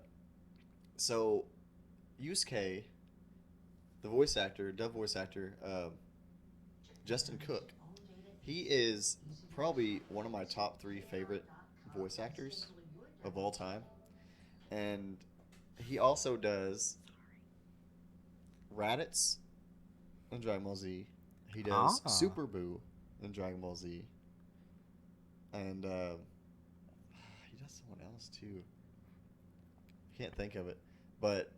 so Yusuke, the voice actor, dub voice actor, Justin Cook, he is probably one of my top 3 favorite voice actors of all time, and he also does Raditz in Dragon Ball Z. He does Super Boo in Dragon Ball Z, and he does someone else too. Can't think of it, but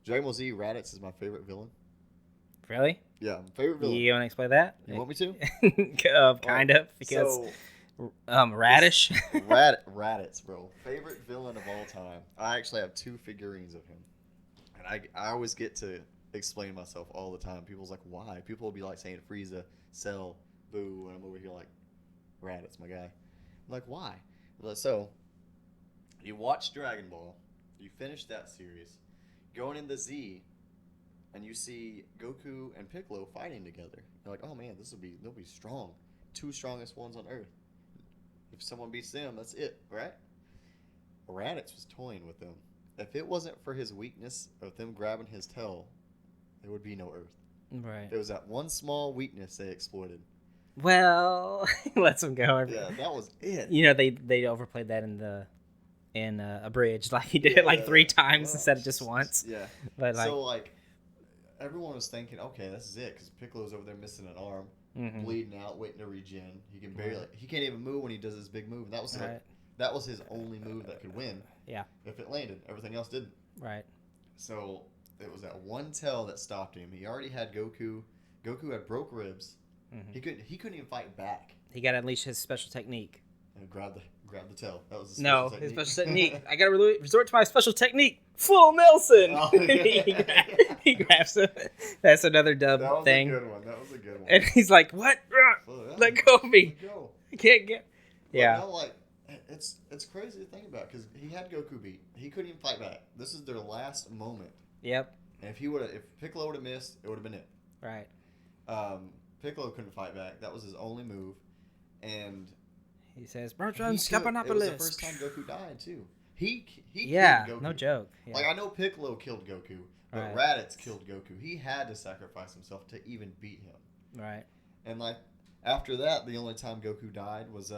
Dragon Ball Z Raditz is my favorite villain. Really? Yeah, favorite villain. You want to explain that? You want me to? Kind of, because Radish. Raditz, bro. Favorite villain of all time. I actually have 2 figurines of him, and I always get to explain myself all the time. People's like, why? People will be like saying Frieza, Cell, Boo, and I'm over here like, Raditz, my guy. I'm like, why? So, you watch Dragon Ball, you finish that series, going into Z, and you see Goku and Piccolo fighting together. You're like, oh man, they'll be strong. 2 strongest ones on Earth. If someone beats them, that's it, right? Raditz was toying with them. If it wasn't for his weakness of them grabbing his tail, there would be no Earth. Right. It was that one small weakness they exploited. Well, lets them go. Yeah, that was it. You know, they overplayed that in Abridged. Like he did it like 3 times instead of just once. Yeah. But so like everyone was thinking, okay, this is it, because Piccolo's over there missing an arm, bleeding out, waiting to regen. He can barely, he can't even move when he does his big move. And that was that was his only move that could win. Yeah. If it landed, everything else didn't. Right. So it was that one tail that stopped him. He already had Goku. Goku had broke ribs. He couldn't even fight back. He got to unleash his special technique. And grab the tail. That was his special technique. His special technique. I got to resort to my special technique. Full Nelson. Oh, yeah. he grabs it. That's another dub thing. That was a good one. And he's like, "What? Let go of me. I can't get." Yeah. But no, like it's crazy to think about, because he had Goku beat. He couldn't even fight back. This is their last moment. Yep. And if Piccolo would have missed, it would have been it. Right. Piccolo couldn't fight back. That was his only move, and he says, it was the first time Goku died too. He killed Goku. No joke. Yeah. Like, I know Piccolo killed Goku, but Raditz killed Goku. He had to sacrifice himself to even beat him. Right. And like after that, the only time Goku died was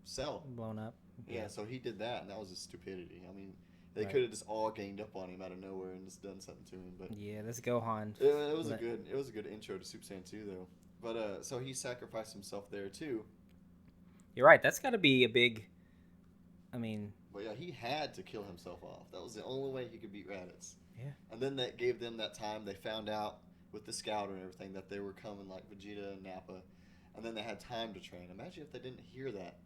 Cell Blown up. Yeah, so he did that, and that was his stupidity. I mean, they could have just all ganged up on him out of nowhere and just done something to him. But yeah, this Gohan. It was a good intro to Super Saiyan 2 though. But so he sacrificed himself there too. You're right. That's got to be a big. I mean. But yeah, he had to kill himself off. That was the only way he could beat Raditz. Yeah. And then that gave them that time. They found out with the scouter and everything that they were coming, like Vegeta and Nappa, and then they had time to train. Imagine if they didn't hear that.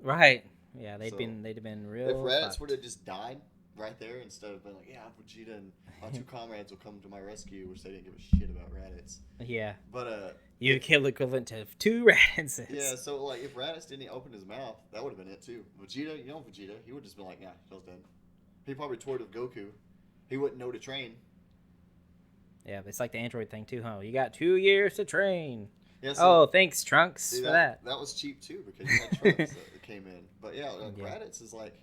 Right. Yeah, they'd have been real. If Raditz would have just died right there instead of being like, yeah, Vegeta and my 2 comrades will come to my rescue, which they didn't give a shit about Raditz. Yeah. But you'd kill the equivalent to 2 Raditzes. Yeah, so like if Raditz didn't open his mouth, that would have been it too. Vegeta, he would just been like, nah, Phil's dead. He probably toyed with Goku. He wouldn't know to train. Yeah, it's like the android thing too, huh? You got 2 years to train. Yeah, so, thanks, Trunks, for that. That was cheap too, because you had Trunks that came in. But yeah, Raditz is like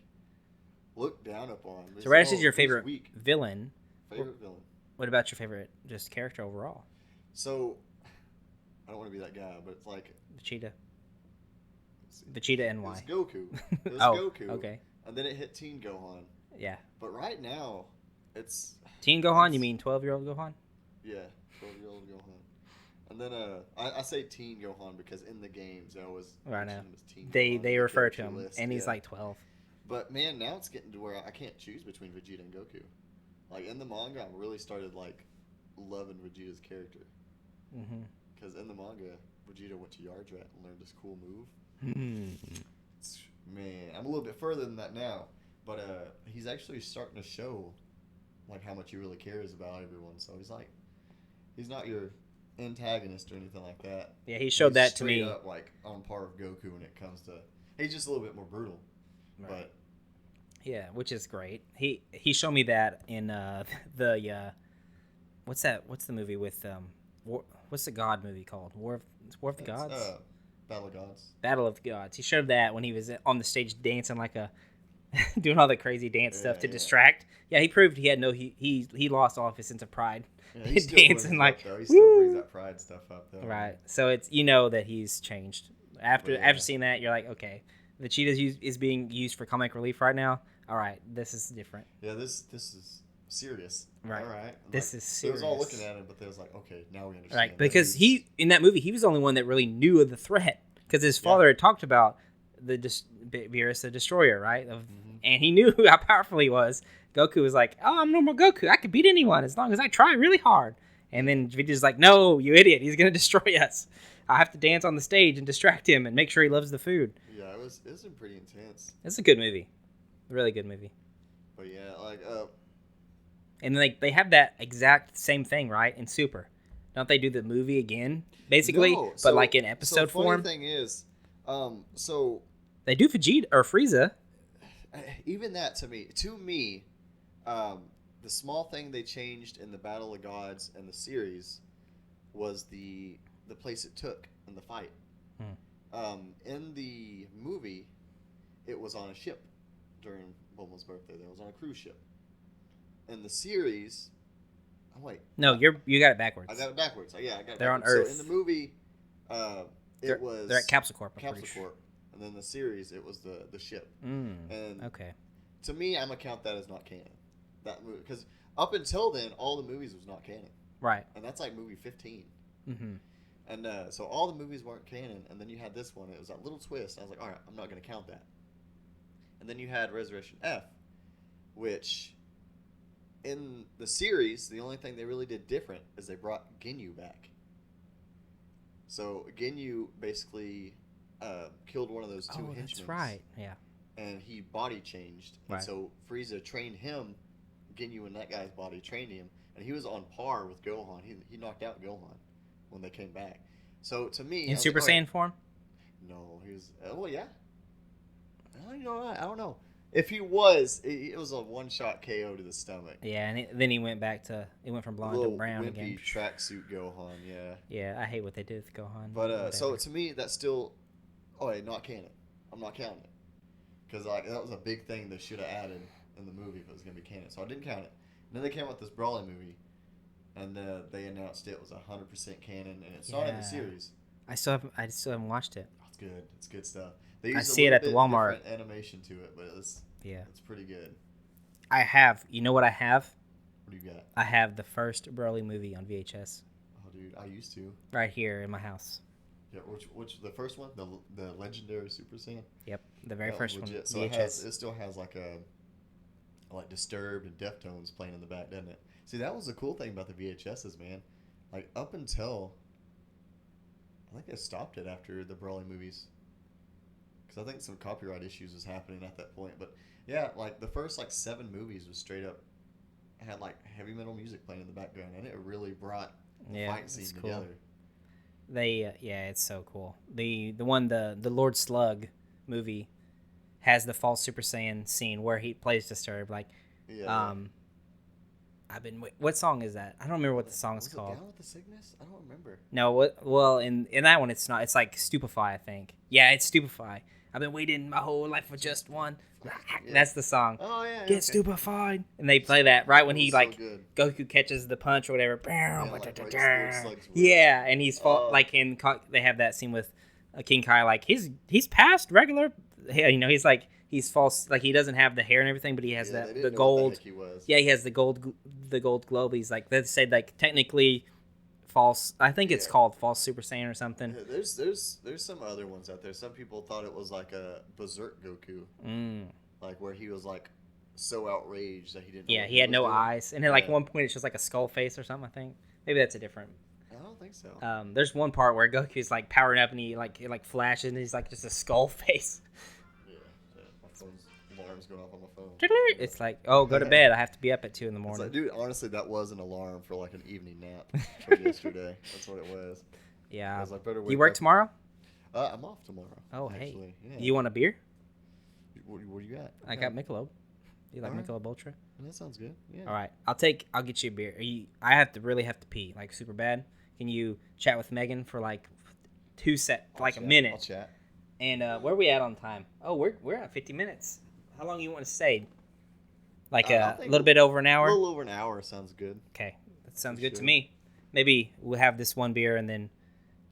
looked down upon. So Raditz is your favorite villain. Favorite villain. What about your favorite just character overall? So, I don't want to be that guy, but it's like Vegeta. Vegeta and why? It was Goku. It was Goku. Okay. And then it hit Teen Gohan. Yeah. But right now, it's Teen Gohan. You mean 12-year-old Gohan? Yeah, 12-year-old Gohan. And then I say Teen Gohan because in the games I always right now Teen they refer to him, and he's like 12. But man, now it's getting to where I can't choose between Vegeta and Goku. Like in the manga, I really started like loving Vegeta's character. Because in the manga, Vegeta went to Yardrat and learned this cool move. Hmm. Man, I'm a little bit further than that now, but he's actually starting to show like how much he really cares about everyone. So he's not your antagonist or anything like that. Yeah, he showed that to me. Straight up like on par with Goku when it comes to. He's just a little bit more brutal, Right. but yeah, which is great. He showed me that in the what's that? What's the movie with what's the God movie called? War of the Gods. Battle of Gods. Battle of the Gods. He showed that when he was on the stage dancing like a doing all the crazy dance stuff to distract. Yeah, he proved he had he lost all of his sense of pride. Yeah, he still dancing like he still brings that pride stuff up though. Right. So it's that he's changed. After seeing that, you're like, okay, the cheetah is being used for comic relief right now. All right, this is different. Yeah, this is serious. Right. All right. This is serious. They was all looking at him, but they was like, okay, now we understand. Right, because in that movie, he was the only one that really knew of the threat. Because his father had talked about the Beerus the Destroyer, right? And he knew how powerful he was. Goku was like, oh, I'm normal Goku. I can beat anyone as long as I try really hard. And then Vegeta's like, no, you idiot. He's going to destroy us. I have to dance on the stage and distract him and make sure he loves the food. Yeah, it was pretty intense. It's a good movie. A really good movie. But yeah, and they have that exact same thing, right? In Super. Don't they do the movie again, basically? No. But like in episode form? The funny thing is, so... They do Vegeta, or Frieza. Even that, to me, the small thing they changed in the Battle of Gods and the series was the place it took in the fight. In the movie, it was on a ship during Bulma's birthday. It was on a cruise ship. In the series... Oh, wait. No, you got it backwards. I got it backwards. Yeah, I got it They're backwards. on Earth. So in the movie, they're at Capsule Corp. And then the series, it was the ship. And okay. To me, I'm gonna count that as not canon. That movie, because up until then, all the movies was not canon. Right. And that's like movie 15. Mm-hmm. And so all the movies weren't canon, and then you had this one. It was that little twist. I was like, all right, I'm not gonna count that. And then you had Resurrection F, which in the series, the only thing they really did different is they brought Ginyu back. So Ginyu basically killed one of those two henchmen. That's right. Yeah. And he body changed. Right. And so Frieza trained him, Ginyu and that guy's body trained him, and he was on par with Gohan. He knocked out Gohan when they came back. So to me, in Super Saiyan form? No, he was. Oh yeah. I don't know. If he was, it was a one-shot KO to the stomach. Yeah, and then he went from blonde to brown again. Tracksuit Gohan, yeah. Yeah, I hate what they did with Gohan. But so to me, that's still, not canon. I'm not counting it because that was a big thing they should have added in the movie if it was gonna be canon. So I didn't count it. And then they came out with this Broly movie, and they announced it was 100% canon, and it's not in the series. I still haven't watched it. Oh, it's good. It's good stuff. I see it at the Walmart. Animation to it, but it's pretty good. I have. You know what I have? What do you got? I have the first Broly movie on VHS. Oh, dude, I used to. Right here in my house. Yeah, which the first one, the legendary Super Saiyan. Yep, the very first one. So VHS. it still has like Disturbed and Deftones playing in the back, doesn't it? See, that was the cool thing about the VHSs, man. Like up until I think they stopped it after the Broly movies. Because I think some copyright issues was happening at that point. But yeah, like the first 7 movies was straight up had heavy metal music playing in the background, and it really brought the fight scene together. It's so cool. The Lord Slug movie has the false Super Saiyan scene where he plays Disturbed. What song is that? I don't remember what the song is called. Down with the Sickness? I don't remember. No, well in that one it's not. It's like Stupefy, I think. Yeah, it's Stupefy. I've been waiting my whole life for just one. Yeah. That's the song. Oh yeah. Get stupefied, and they play that right when he so Goku catches the punch or whatever. Yeah, and he's they have that scene with King Kai. He's past regular. He's false. He doesn't have the hair and everything, but he has the gold. He has the gold globe. He's they said technically false. I think it's called false Super Saiyan or something. Yeah, there's some other ones out there. Some people thought it was like a Berserk Goku, where he was so outraged that he didn't. Yeah, he had no eyes, and at one point it's just like a skull face or something. I think maybe that's a different. think so. There's one part where Goku's like powering up and he like flashes and he's like just a skull face. Yeah. My phone's alarm's going off on my phone. It's like, oh, go to bed. I have to be up at 2 in the It's morning. like, dude, honestly, that was an alarm for like an evening nap from yesterday. That's what it was. Yeah. I was like, better wake You work up. tomorrow? I'm off tomorrow. Oh, actually. hey. Yeah. You want a beer? What do you got? I got Michelob. You like Alright. Michelob Ultra? That sounds good. Yeah. All right. I'll get you a beer. I really have to pee, like super bad. Can you chat with Megan for like a minute? I'll chat. And where are we at on time? Oh, we're at 50 minutes. How long you want to stay? Like a little bit over an hour? A little over an hour sounds good. Okay. That sounds good to me. Maybe we'll have this one beer and then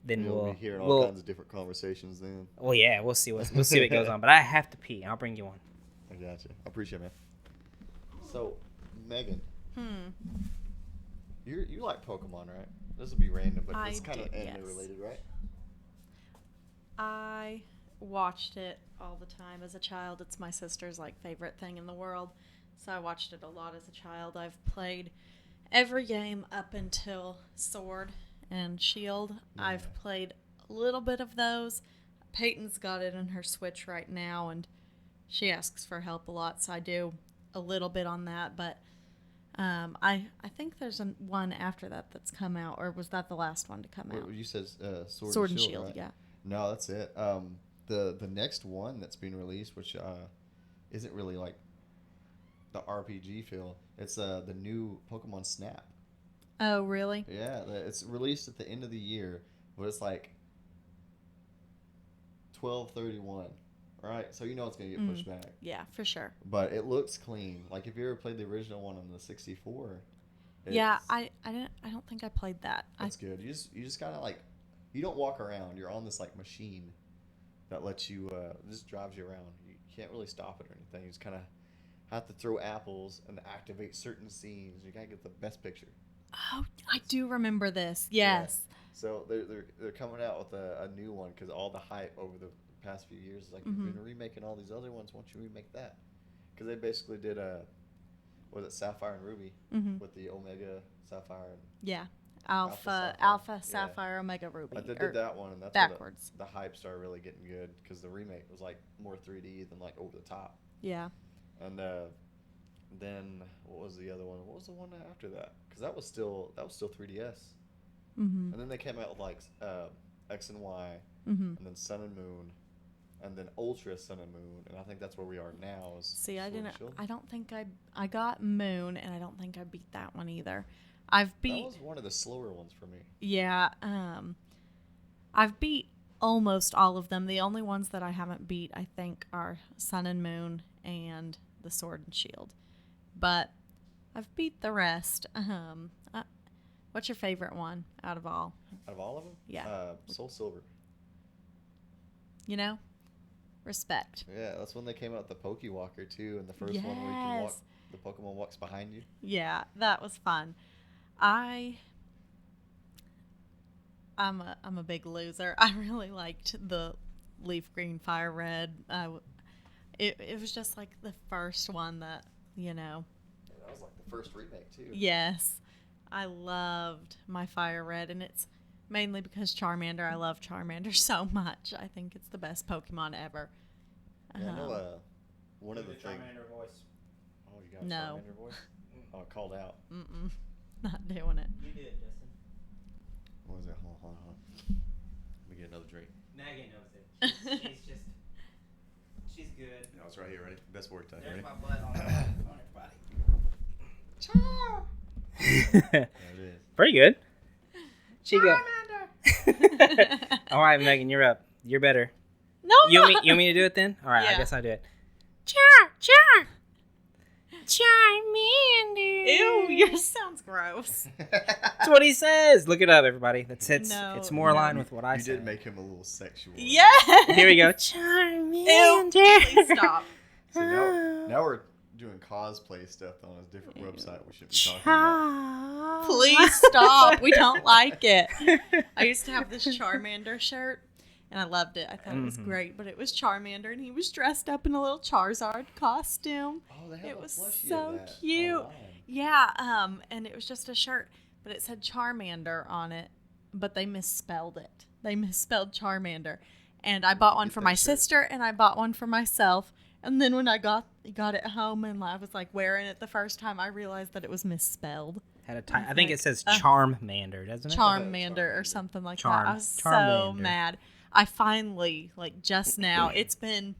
we'll be hearing all kinds of different conversations then. Well, yeah, we'll see what goes on. But I have to pee. I'll bring you one. I gotcha. I appreciate it, man. So, Megan. You like Pokemon, right? This will be random, but it's kind of anime related, right? I watched it all the time as a child. It's my sister's favorite thing in the world. So I watched it a lot as a child. I've played every game up until Sword and Shield. Yeah. I've played a little bit of those. Peyton's got it in her Switch right now, and she asks for help a lot, so I do a little bit on that. But I think there's one after that that's come out, or was that the last one to come out? You said Sword and Shield, right? Yeah. No, that's it. The next one that's being released, which isn't really like the RPG feel. It's the new Pokemon Snap. Oh, really? Yeah, it's released at the end of the year, but it's like 12/31, right? So you know it's gonna get pushed back. Yeah, for sure. But it looks clean. Like if you ever played the original one on the 64. Yeah, I don't think I played that. That's good. You just gotta you don't walk around. You're on this machine that lets you just drives you around. You can't really stop it or anything. You just kind of have to throw apples and activate certain scenes. You gotta get the best picture. Oh, I do remember this. Yes. Yeah. So they're coming out with a new one because all the hype over the past few years is you've been remaking all these other ones. Why don't you remake that? Because they basically did Sapphire and Ruby with the Omega Sapphire and Alpha Sapphire Omega Ruby. They did that one, and that's backwards. The hype started really getting good because the remake was more 3D than over the top. Yeah. And then what was the other one? What was the one after that? Because that was still 3DS. And then they came out with X and Y, and then Sun and Moon, and then Ultra Sun and Moon, and I think that's where we are now. See, I don't think I got Moon, and I don't think I beat that one either. That was one of the slower ones for me. Yeah, I've beat almost all of them. The only ones that I haven't beat, I think, are Sun and Moon and the Sword and Shield. But I've beat the rest. What's your favorite one out of all? Out of all of them? Yeah. Soul Silver. Respect. Yeah, that's when they came out with the Pokewalker too, and the first one where you can walk, the Pokemon walks behind you. Yeah, that was fun. I'm a big loser. I really liked the Leaf Green Fire Red. It was just the first one that, Yeah, that was the first remake too. Yes. I loved my Fire Red, and it's mainly because Charmander. I love Charmander so much. I think it's the best Pokemon ever. Yeah, I know one of the things. Charmander voice. Oh, you got a Charmander voice? Oh, called out. Not doing it. You did, Justin. What was it? Hold on. Let me get another drink. Maggie knows it. She's good. No, it's right here, ready? Best word time. There's Ready? my blood on everybody. There it is. Pretty good. All right, Megan, you're up. You're better. No, you want me to do it then? All right, yeah. I guess I'll do it. Charmander. Ew, yours sounds gross. That's what he says. Look it up, everybody. It's more aligned with what I said. You did make him a little sexual. Yeah. Here we go. Charmander. Ew, please stop. See, now we're doing cosplay stuff on a different website we shouldn't be talking about. Please stop. We don't like it. I used to have this Charmander shirt, and I loved it. I thought it was great, but it was Charmander, and he was dressed up in a little Charizard costume. Oh, they have it was plushie so of that cute. online. Yeah, and it was just a shirt, but it said Charmander on it. but they misspelled it. They misspelled Charmander. And I bought one for my sister, and I bought one for myself. And then when I got it home and I was like wearing it the first time, I realized that it was misspelled. I think it says Charmander, doesn't it? Charmander or something like that. I was so Charmander. mad. I finally, like just now, it's been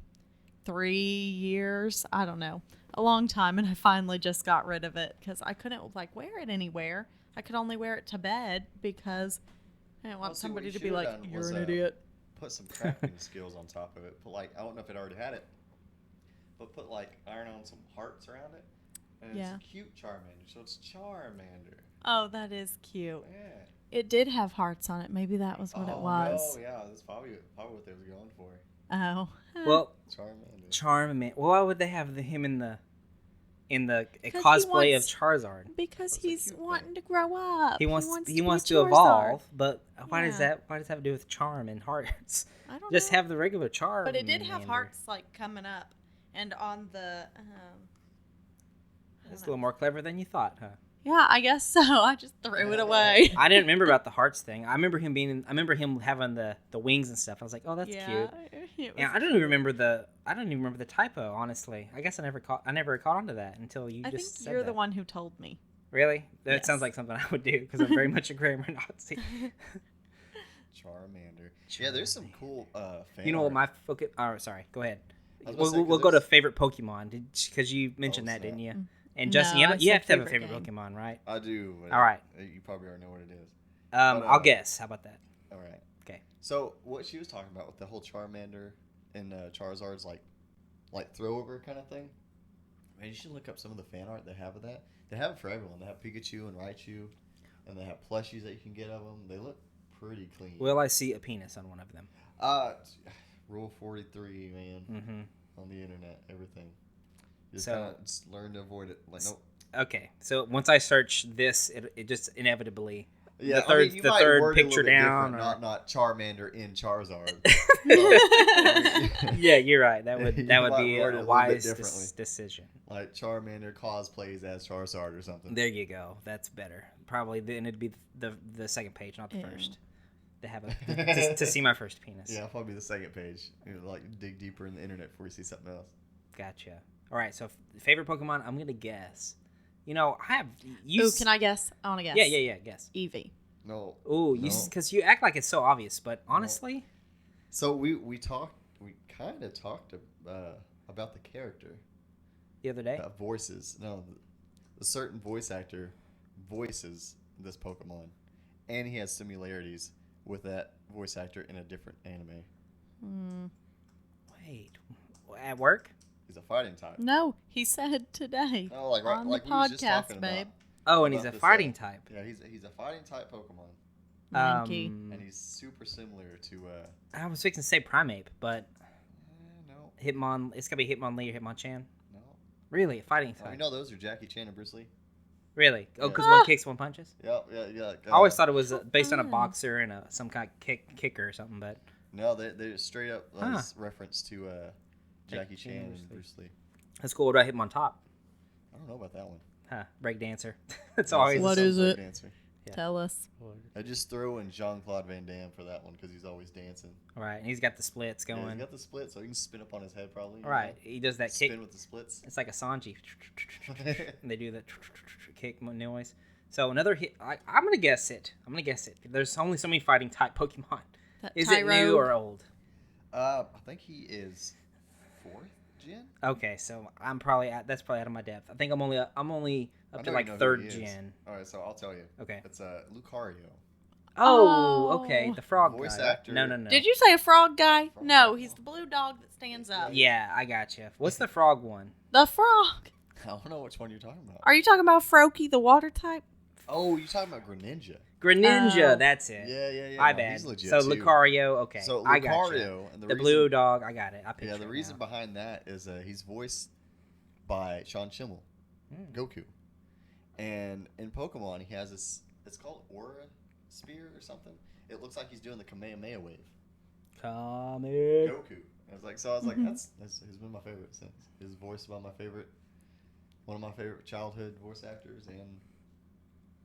3 years, I don't know, a long time, and I finally just got rid of it because I couldn't like wear it anywhere. I could only wear it to bed because I didn't want somebody to be like, "You're an idiot." Put some crafting skills on top of it. Put like, I don't know if it already had it, but put like iron on some hearts around it, and it's cute Charmander. So it's Charmander. Oh, that is cute. Yeah. It did have hearts on it. Maybe that was what it was. Oh yeah, that's probably what they were going for. Oh. Well, Charmander. Well, why would they have him in the cosplay of Charizard? Because he's wanting to grow up. He wants to evolve, but why does that have to do with charm and hearts? I don't Just know. have the regular charm. But it did have hearts like coming up, and on the. That's a little more clever than you thought, huh? Yeah, I guess so. I just threw it away. I didn't remember about the hearts thing. I remember him having the wings and stuff. I was like, oh, that's cute. Yeah, I don't even remember the typo. Honestly, I guess I never caught on to that until you just said that. I think you're the one who told me. Really? That sounds like something I would do because I'm very much a grammar Nazi. Charmander. Yeah, there's some cool fan You know what art. my sorry, go ahead. We'll go to favorite Pokemon because you mentioned that, didn't you? And Justin, No, you have to have a favorite favorite game. Pokemon, right? I do. All right. You probably already know what it is. I'll guess. How about that? All right. Okay. So what she was talking about with the whole Charmander and Charizard's like throwover kind of thing. Man, you should look up some of the fan art they have of that. They have it for everyone. They have Pikachu and Raichu, and they have plushies that you can get of them. They look pretty clean. Will I see a penis on one of them? Rule 43, man. Mm-hmm. On the internet, everything. Just just learn to avoid it. Like, nope. Okay, so once I search this, it just inevitably Yeah, the third picture down, or... not Charmander in Charizard. Yeah, you're right. That would be a wise decision. Like Charmander cosplays as Charizard or something. There you go. That's better. Probably then it'd be the second page, not the first. To have to see my first penis. Yeah, probably the second page. Like dig deeper in the internet before you see something else. Gotcha. All right, so favorite Pokemon, I'm gonna guess. You know, I have. Can I guess? I want to guess. Yeah. Guess. Eevee. No. Ooh, because you act like it's so obvious, but honestly. No. So we kind of talked about the character. The other day. Voices. No, a certain voice actor voices this Pokemon, and he has similarities with that voice actor in a different anime. Wait, at work? He's a fighting type. No, he said today. Oh, like on the we was just podcast, talking babe. Oh, and he's a fighting type. Yeah, he's a fighting type Pokemon. Mankey. And he's super similar to. I was fixing to say Primeape, but no. Hitmon. It's gotta be Hitmonlee or Hitmonchan. No. Really, a fighting type. You know those are Jackie Chan and Bruce Lee. Really? Oh, because Yeah. one kicks, one punches. Yeah. I always thought it was based on a boxer and some kind of kicker or something, but no, they're straight up reference to Jackie Chan and Bruce Lee. That's cool. What about Hitmontop? I don't know about that one. Huh? Breakdancer. That's always. What is it? Yeah. Tell us. I just throw in Jean-Claude Van Damme for that one because he's always dancing. All right, and he's got the splits going. Yeah, he's got the splits, so he can spin up on his head probably. All right, he does that kick. Spin with the splits. It's like a Sanji. And they do the kick noise. So another hit. I'm gonna guess it. There's only so many fighting type Pokemon. Is it new or old? I think he is 4th gen. Okay, so that's probably out of my depth. I think I'm only up to like 3rd gen. All right, so I'll tell you. Okay. It's Lucario. Oh, okay, the frog voice guy. actor. No. Did you say a frog guy? No, he's the blue dog that stands up. Yeah, I got you. What's the frog one? The frog. I don't know which one you're talking about. Are you talking about Froakie, the water type? Oh, you're talking about Greninja. Greninja, that's it. Yeah. My No, bad. he's legit So too. Lucario, okay. So I got you. and the blue dog, I got it. I picture the reason behind that is he's voiced by Sean Schimmel, Goku. And in Pokemon, he has this, it's called Aura Spear or something. It looks like he's doing the Kamehameha wave. Goku. I was like, he's been my favorite since. His voice by one of my favorite childhood voice actors and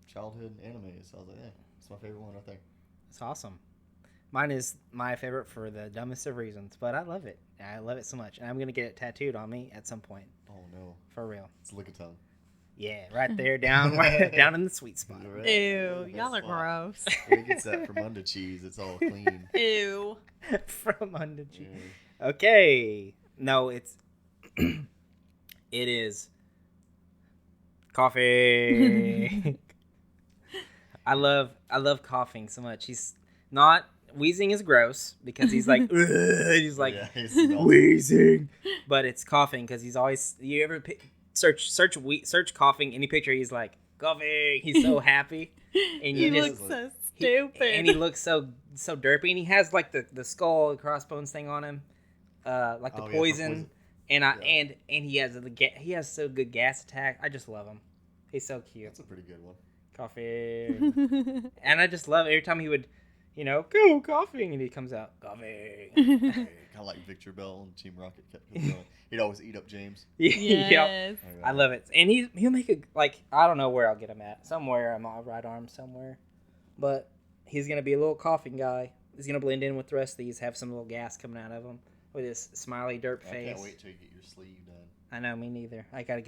childhood animes. So I was like, yeah, it's my favorite one, I think. It's awesome. Mine is my favorite for the dumbest of reasons, but I love it. I love it so much, and I'm gonna get it tattooed on me at some point. Oh no, For real. it's lickitung. Yeah, right there, down in the sweet spot. Right. Ew, y'all are gross. When it gets that from under cheese, it's all clean. Ew. From under cheese. Yeah. Okay. No, it's it is coffee. I love coughing so much. He's not wheezing is gross because he's like he's like wheezing, but it's coughing because he's always you ever search coughing any picture he's like coughing. He's so happy, and He you looks so stupid. and he looks so derpy, and he has like the skull and crossbones thing on him, like the poison. And and he has so good gas attack. I just love him. He's so cute. That's a pretty good one. Coffee. And I just love every time he would, go coughing, and he comes out coughing. Kind of like Victor Bell and Team Rocket kept going. He'd always eat up James. Yes. Yes. I love it. And he'll make a I don't know where I'll get him at. Somewhere on my right arm somewhere. But he's gonna be a little coughing guy. He's gonna blend in with the rest of these, have some little gas coming out of him with his smiley derp face. I can't wait till you get your sleeve done. I know, me neither. I gotta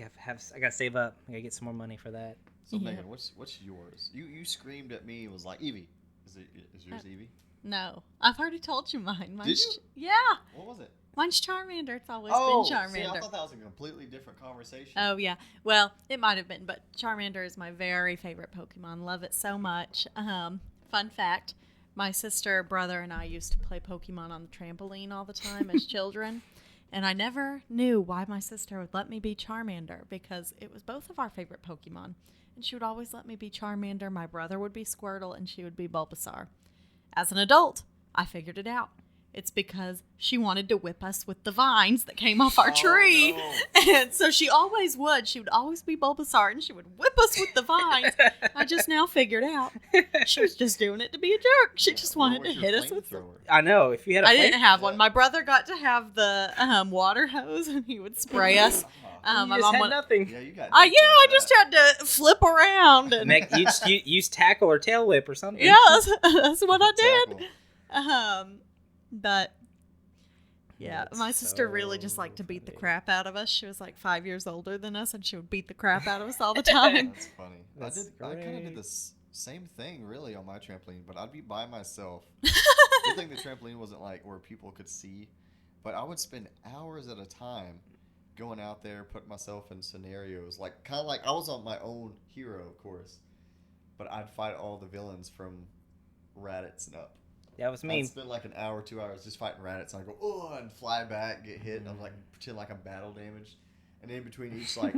save up. I gotta get some more money for that. So Megan, what's yours? You screamed at me and was like, Evie. Is yours Evie? No, I've already told you mine. Did you? Yeah. What was it? Mine's Charmander. It's always been Charmander. See, I thought that was a completely different conversation. Oh, yeah. Well, it might have been, but Charmander is my very favorite Pokemon. Love it so much. Fun fact, my sister, brother, and I used to play Pokemon on the trampoline all the time as children. And I never knew why my sister would let me be Charmander because it was both of our favorite Pokemon. And she would always let me be Charmander. My brother would be Squirtle, and she would be Bulbasaur. As an adult, I figured it out. It's because she wanted to whip us with the vines that came off our tree. No. And so she always would. She would always be Bulbasaur, and she would whip us with the vines. I just now figured out she was just doing it to be a jerk. She just wanted to hit us with the... I know. If you had I didn't have one. My brother got to have the water hose, and he would spray us. You My just mom had went, nothing. Yeah, you got. I just had to flip around. And You use tackle or tail whip or something. yeah, that's what I did. But yeah, That's my sister so really just liked to beat the funny. crap out of us. She was like 5 years older than us, and she would beat the crap out of us all the time. That's funny. That's I kind of great. did this same thing really on my trampoline, but I'd be by myself. Good thing the trampoline wasn't like where people could see, but I would spend hours at a time going out there, putting myself in scenarios like kind of like I was on my own hero, of course, but I'd fight all the villains from Raditz and up. That was me. I'd spend like an hour, 2 hours just fighting Raditz, and I go, oh, and fly back, get hit, and I'm like, pretend like I'm battle damaged. And in between each, like,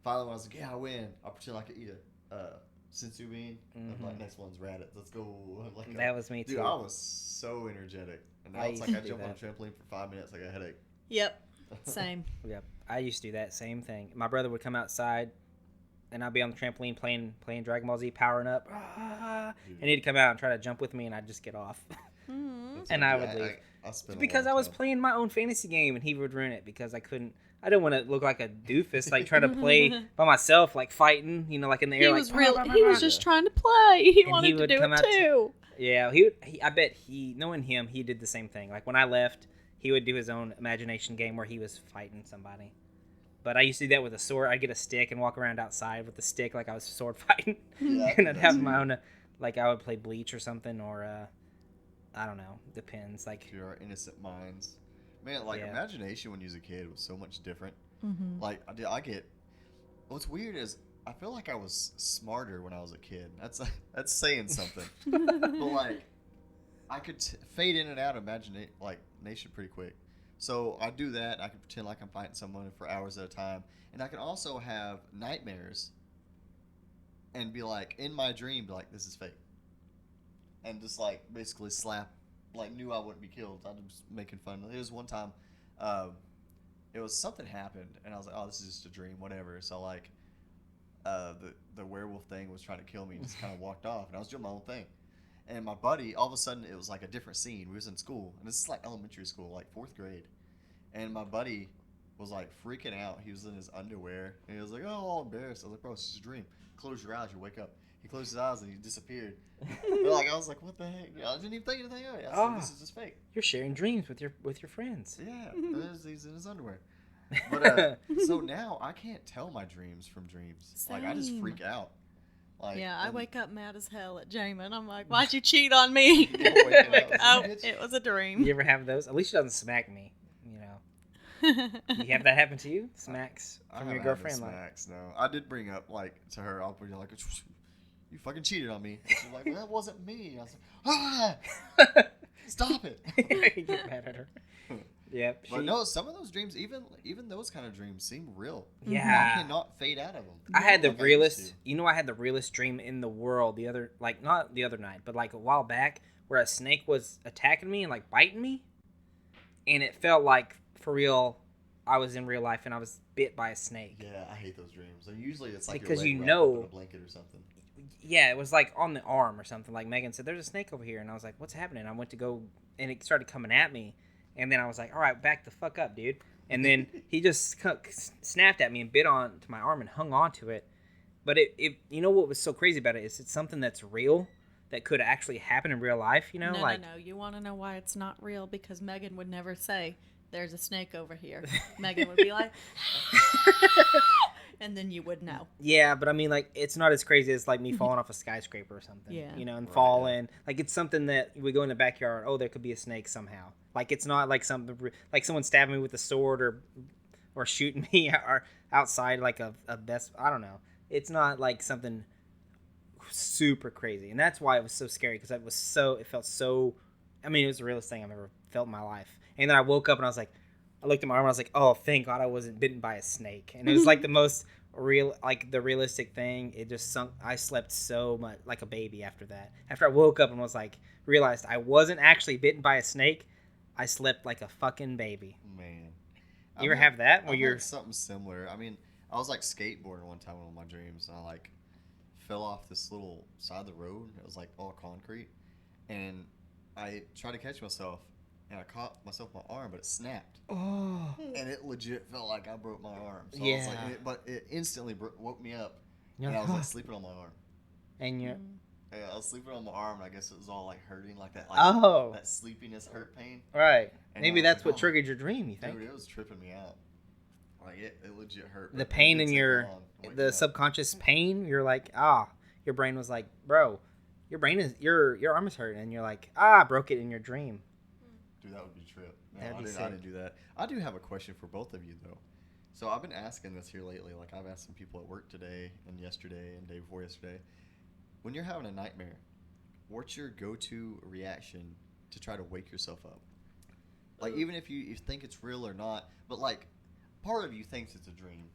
finally when I was like, yeah, I win, I'll pretend like I eat a sensu bean. I'm like, next one's Raditz, let's go. Like, That was me too. Dude, I was so energetic. And now it's like I jump on a trampoline for 5 minutes, like a headache. Yep, same. Yep. I used to do that same thing. My brother would come outside, and I'd be on the trampoline playing Dragon Ball Z, powering up, and he'd come out and try to jump with me, and I'd just get off. And I would leave. It's because I was playing my own fantasy game, and he would ruin it because I couldn't. I didn't want to look like a doofus, like trying to play by myself, like fighting, like in the air. He was just trying to play. He wanted to do it too. Yeah, I bet knowing him, he did the same thing. Like when I left, he would do his own imagination game where he was fighting somebody. But I used to do that with a sword. I'd get a stick and walk around outside with the stick like I was sword fighting. Yeah, And I'd have my own, like I would play Bleach or something, or I don't know, depends. Like Your innocent minds. Man, like imagination when you was a kid was so much different. Like I get. What's weird is I feel like I was smarter when I was a kid. That's saying something. But like I could fade in and out of imagination pretty quick. So I do that. I can pretend like I'm fighting someone for hours at a time, and I can also have nightmares. And be like in my dream, be like, this is fake. And just like basically slap, like knew I wouldn't be killed. I was just making fun. There was one time, it was something happened, and I was like, oh, this is just a dream, whatever. So like, the werewolf thing was trying to kill me, and just kind of walked off, and I was doing my own thing. And my buddy, all of a sudden, it was like a different scene. We was in school, and this is like elementary school, like 4th grade. And my buddy was like freaking out. He was in his underwear, and he was like, oh, all embarrassed. I was like, bro, it's just a dream. Close your eyes, you wake up. He closed his eyes and he disappeared. But like I was like, what the heck? I didn't even think anything of it. I was like, this is just fake. You're sharing dreams with your friends. Yeah, he's in his underwear. But so now I can't tell my dreams from dreams. Same. Like I just freak out. Like, yeah, I wake up mad as hell at Jamin. I'm like, why'd you cheat on me? Like, oh, it was a dream. You ever have those? At least she doesn't smack me. You know. You have that happen to you? Smacks from your girlfriend? Smacks, no. I did bring up like to her. I'll be like, you fucking cheated on me. And she's like, well, that wasn't me. I was like, stop it. You get mad at her. Yep. But no, some of those dreams, even those kind of dreams, seem real. Yeah. I cannot fade out of them. I had the realest. I had the realest dream in the world not the other night, but like a while back, where a snake was attacking me and like biting me, and it felt like for real, I was in real life and I was bit by a snake. Yeah, I hate those dreams. And usually it's like because your leg wrapped up in a blanket or something. Yeah, it was like on the arm or something. Like Megan said, "There's a snake over here," and I was like, "What's happening?" I went to go, and it started coming at me. And then I was like, all right, back the fuck up, dude. And then he just snapped at me and bit on to my arm and hung on to it. But it you know what was so crazy about it is it's something that's real that could actually happen in real life, you know? No. You want to know why it's not real? Because Megan would never say, there's a snake over here. Megan would be like, and then you would know. Yeah, but I mean, like, it's not as crazy as, like, me falling off a skyscraper or something. Yeah. You know, and falling. Like, it's something that we go in the backyard, there could be a snake somehow. Like, it's not like something, like someone stabbing me with a sword or shooting me or outside, like, a best, I don't know. It's not, like, something super crazy. And that's why it was so scary, because it felt so, I mean, it was the realest thing I've ever felt in my life. And then I woke up and I looked at my arm and I was like, oh, thank God I wasn't bitten by a snake. And it was like the most real, like the realistic thing. It just sunk. I slept so much like a baby after that. After I woke up and realized I wasn't actually bitten by a snake, I slept like a fucking baby. Man. You ever have that? Where you're something similar. I mean, I was like skateboarding one time in one of my dreams and I like fell off this little side of the road. It was like all concrete. And I tried to catch myself. And I caught myself in my arm, but it snapped. Oh. And it legit felt like I broke my arm. So I was like, but it instantly woke me up. And I was like sleeping on my arm. And you're... Yeah, I was sleeping on my arm, and I guess it was all like hurting, like that. Like, that sleepiness hurt pain. Right. And maybe that's what triggered your dream, you think? Dude, it was tripping me out. Like, it legit hurt. The pain in the subconscious pain, you're like, your brain was like, bro, your arm is hurting. And you're like, I broke it in your dream. Dude, that would be a trip. No, I didn't do that. I do have a question for both of you, though. So I've been asking this here lately. Like, I've asked some people at work today and yesterday and day before yesterday. When you're having a nightmare, what's your go-to reaction to try to wake yourself up? Like, even if you think it's real or not, but, like, part of you thinks it's a dream.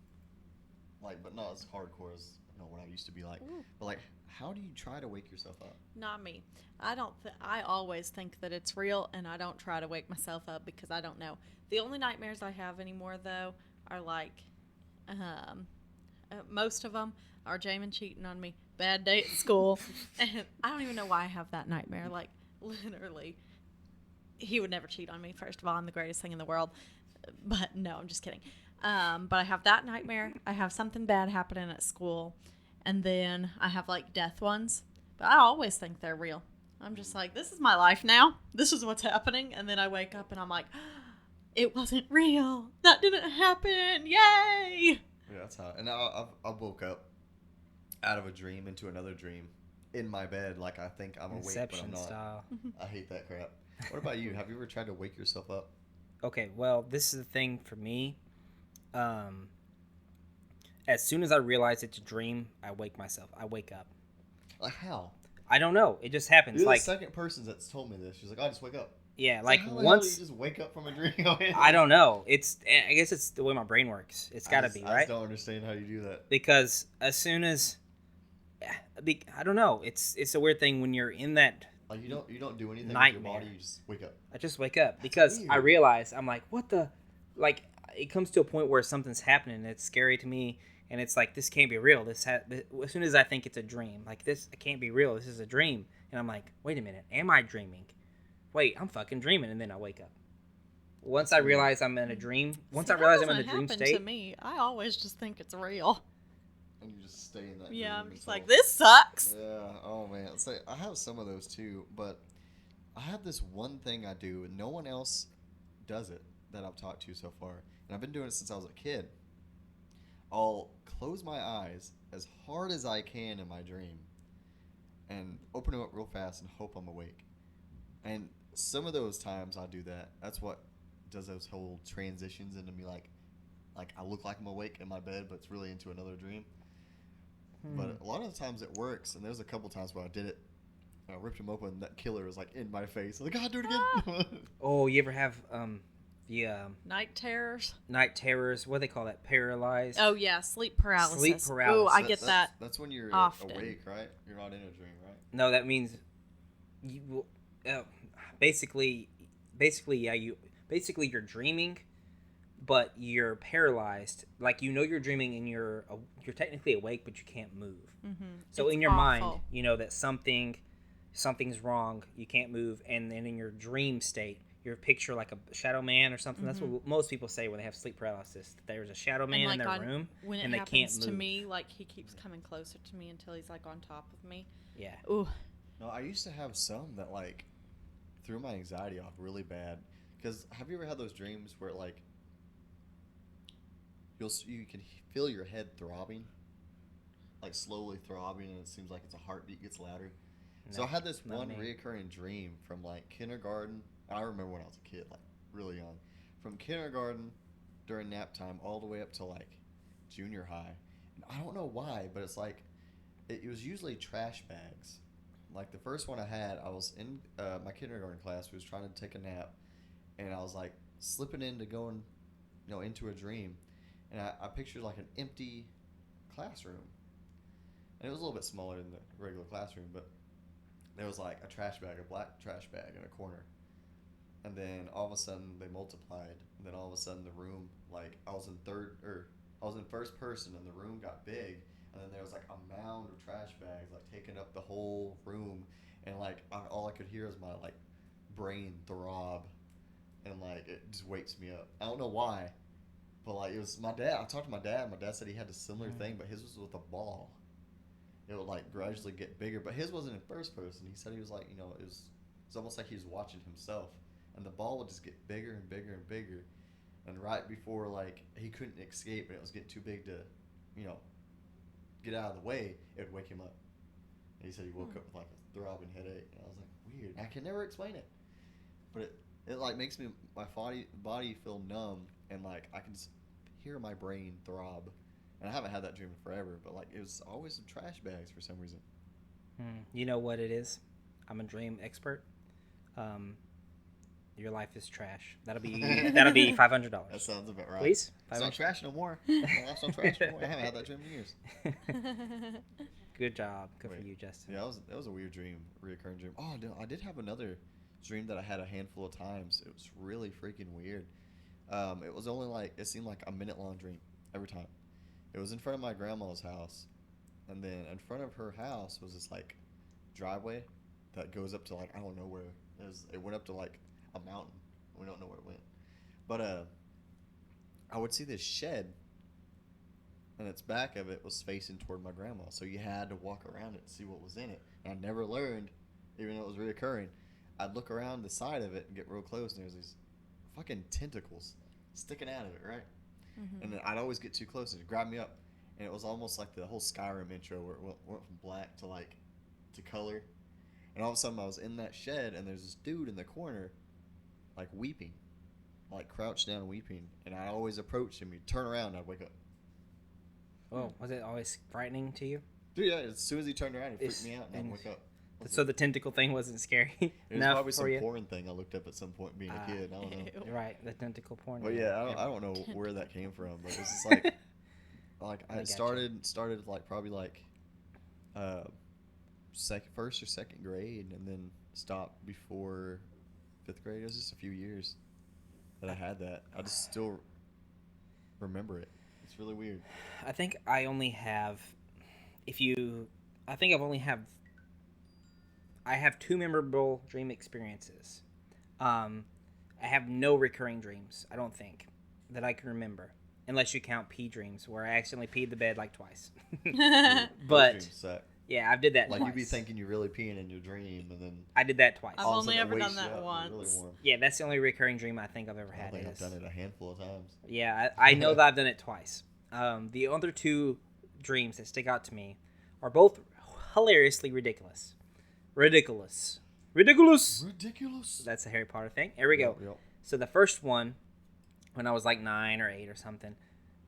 Like, but not as hardcore as, what I used to be like. But, like, how do you try to wake yourself up? Not me. I always think that it's real, and I don't try to wake myself up because I don't know. The only nightmares I have anymore, though, are like, most of them are Jamin cheating on me, bad day at school, and I don't even know why I have that nightmare. Like, literally, he would never cheat on me. First of all, I'm the greatest thing in the world. But no, I'm just kidding. But I have that nightmare. I have something bad happening at school. And then I have, like, death ones. But I always think they're real. I'm just like, this is my life now. This is what's happening. And then I wake up and I'm like, it wasn't real. That didn't happen. Yay! Yeah, that's how. And I woke up out of a dream into another dream in my bed. Like, I think I'm awake, but I'm not. Style. I hate that crap. What about you? Have you ever tried to wake yourself up? Okay, well, this is the thing for me. As soon as I realize it's a dream, I wake up. Like how? I don't know. It just happens. You're like the second person that's told me this. She's like, I just wake up. Yeah, it's like how once do you just wake up from a dream. I don't know. I guess it's the way my brain works. It's got to be, right? I just don't understand how you do that. Because as soon as I don't know. It's a weird thing when you're in that. Like you don't do anything nightmare. with your body. You just wake up. I just wake up because I realize I'm like, what the, like it comes to a point where something's happening. And it's scary to me, and it's like this can't be real. As soon as I think it's a dream, like this, it can't be real. This is a dream, and I'm like, wait a minute, am I dreaming? Wait, I'm fucking dreaming, and then I wake up. Once I realize I'm in a dream, once I realize I'm in a dream state. To me, I always just think it's real. and you just stay in that Yeah, dream I'm just until- like, this sucks. Yeah. Oh man. So I have some of those too, but I have this one thing I do, and no one else does it that I've talked to so far, and I've been doing it since I was a kid. I'll close my eyes as hard as I can in my dream, and open them up real fast and hope I'm awake. And some of those times I do that. That's what does those whole transitions into me like I look like I'm awake in my bed, but it's really into another dream. But a lot of the times it works, and there's a couple times where I did it. And I ripped him open, and that killer was like in my face. I'm like, God, do it again. Oh, you ever have the Night terrors. night terrors? What do they call that? Paralyzed. Oh yeah, sleep paralysis. Sleep paralysis. Oh, I get that. That's when you're often. awake, right? You're not in a dream, right? No, that means you will. Basically, yeah. You're dreaming, but you're paralyzed. Like you're dreaming and you're technically awake, but you can't move. Mm-hmm. So It's in your awful. mind, you know that something's wrong. You can't move, and then in your dream state, you picture like a shadow man or something. That's what most people say when they have sleep paralysis. There's a shadow man in their room, when it and they happens can't move. to me, like he keeps coming closer to me until he's like on top of me. Yeah. Ooh. No, I used to have some that like threw my anxiety off really bad. Because have you ever had those dreams where like you can feel your head throbbing, like slowly throbbing, and it seems like it's a heartbeat gets louder. No, So I had this not one me. reoccurring dream from like kindergarten. I remember when I was a kid, like really young, from kindergarten during nap time all the way up to like junior high. And I don't know why, but it's like it was usually trash bags. Like the first one I had, I was in my kindergarten class. We was trying to take a nap, and I was like slipping into going, into a dream, and I pictured like an empty classroom, and it was a little bit smaller than the regular classroom, but there was like a trash bag, a black trash bag in a corner, and then all of a sudden they multiplied, and then all of a sudden the room, like I was in first person, and the room got big. And then there was like a mound of trash bags like taking up the whole room, and like all I could hear was my like brain throb, and like it just wakes me up. I don't know why, but like it was my dad. I talked to my dad. My dad said he had a similar thing, but his was with a ball. It would like gradually get bigger, but his wasn't in first person. He said he was like it's almost like he was watching himself, and the ball would just get bigger and bigger and bigger, and right before like he couldn't escape and it was getting too big to, get out of the way, it would wake him up. And he said he woke up with like a throbbing headache. And I was like, weird. I can never explain it, but it like makes my body feel numb, and like I can just hear my brain throb. And I haven't had that dream in forever, but like it was always some trash bags for some reason. You know what it is? I'm a dream expert. Your life is trash. That'll be $500. That sounds about right. Please, It's not trash no more. My life's not trash no more. I haven't had that dream in years. Good job. Good for you, Justin. Yeah, that was a weird dream, reoccurring dream. Oh, no, I did have another dream that I had a handful of times. It was really freaking weird. It was only like, it seemed like a minute-long dream every time. It was in front of my grandma's house, and then in front of her house was this like driveway that goes up to like, I don't know where. It went up to like a mountain. We don't know where it went. But I would see this shed, and its back of it was facing toward my grandma. So you had to walk around it to see what was in it. And I never learned, even though it was reoccurring. I'd look around the side of it and get real close, and there's these fucking tentacles sticking out of it, right? Mm-hmm. And then I'd always get too close, and it'd grab me up. And it was almost like the whole Skyrim intro where it went from black to color. And all of a sudden I was in that shed, and there's this dude in the corner like weeping, like crouched down weeping, and I always approached him. He'd turn around, and I'd wake up. Oh, was it always frightening to you? Dude, yeah, as soon as he turned around, he freaked me out, and I'd wake up. So the tentacle thing wasn't scary. It was enough probably some for you? porn thing I looked up at some point being a kid. I don't know. You're right, the tentacle porn. But yeah, I don't know where that came from, but it was just like I started like probably like first or second grade, and then stopped before 5th grade. It was just a few years that I had that. I just still remember it. It's really weird. I think I only have, I have 2 memorable dream experiences. I have no recurring dreams, I don't think, that I can remember. unless you count pee dreams, where I accidentally peed the bed like twice. Those But dreams suck. yeah, I've did that Like twice. you be thinking you're really peeing in your dream, and then I did that twice. I've all of a only sudden it ever wakes done you that up and you're once. really warm. Yeah, that's the only recurring dream I think I've ever I had. think I've done it a handful of times. Yeah, I know that I've done it twice. The other two dreams that stick out to me are both hilariously ridiculous. Ridiculous. That's a Harry Potter thing. Here we go. Yep. So the first one, when I was like 9 or 8 or something.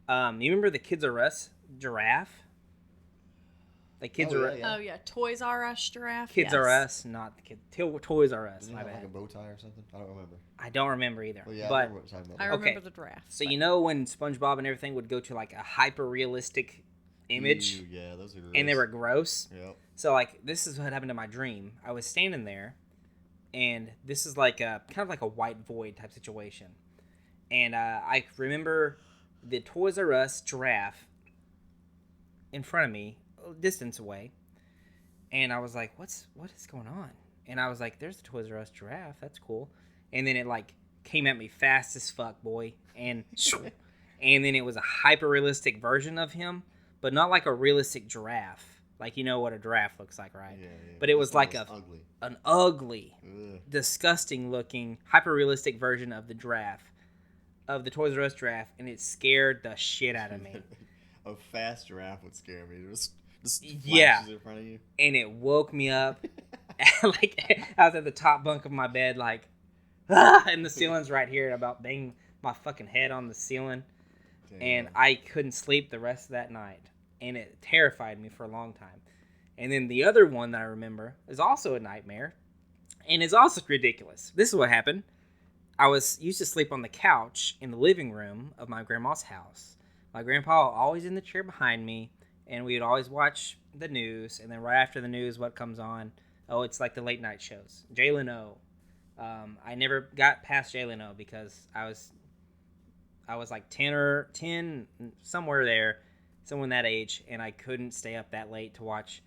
You remember the Kids R Us giraffe? The Kids Oh, R yeah, Oh yeah, Toys R Us giraffe. Kids yes. R Us, not the kid. Toys R Us. Didn't My it have bad. like a bow tie or something? I don't remember. I don't remember either. Well, yeah, I but remember what you're talking I about. remember Okay. the giraffe. so but- you know when SpongeBob and everything would go to like a hyper realistic image, Ew, yeah, those are gross. and they were gross. Yep. So like this is what happened to my dream. I was standing there, and this is like a kind of like a white void type situation, and I remember the Toys R Us giraffe in front of me, a distance away, and I was like, what is going on? And I was like, there's the Toys R Us giraffe. That's cool. And then it like came at me fast as fuck, boy, and and then it was a hyper realistic version of him, but not like a realistic giraffe. Like, you know what a giraffe looks like, right? Yeah. But it was This like one an ugly. ugly, Ugh. disgusting looking, hyper realistic version of the giraffe, of the Toys R Us giraffe, and it scared the shit out of me. A fast giraffe would scare me. It just Yeah. flashes in front of you. And it woke me up. Like, I was at the top bunk of my bed, like, and the ceiling's right here, and about banging my fucking head on the ceiling. Damn. And I couldn't sleep the rest of that night. And it terrified me for a long time. And then the other one that I remember is also a nightmare. And it's also ridiculous. This is what happened. I used to sleep on the couch in the living room of my grandma's house. My grandpa always in the chair behind me. And we would always watch the news. And then right after the news, what comes on? Oh, it's like the late night shows. Jay Leno. I never got past Jay Leno because I was like 10, somewhere there. Someone that age, and I couldn't stay up that late to watch,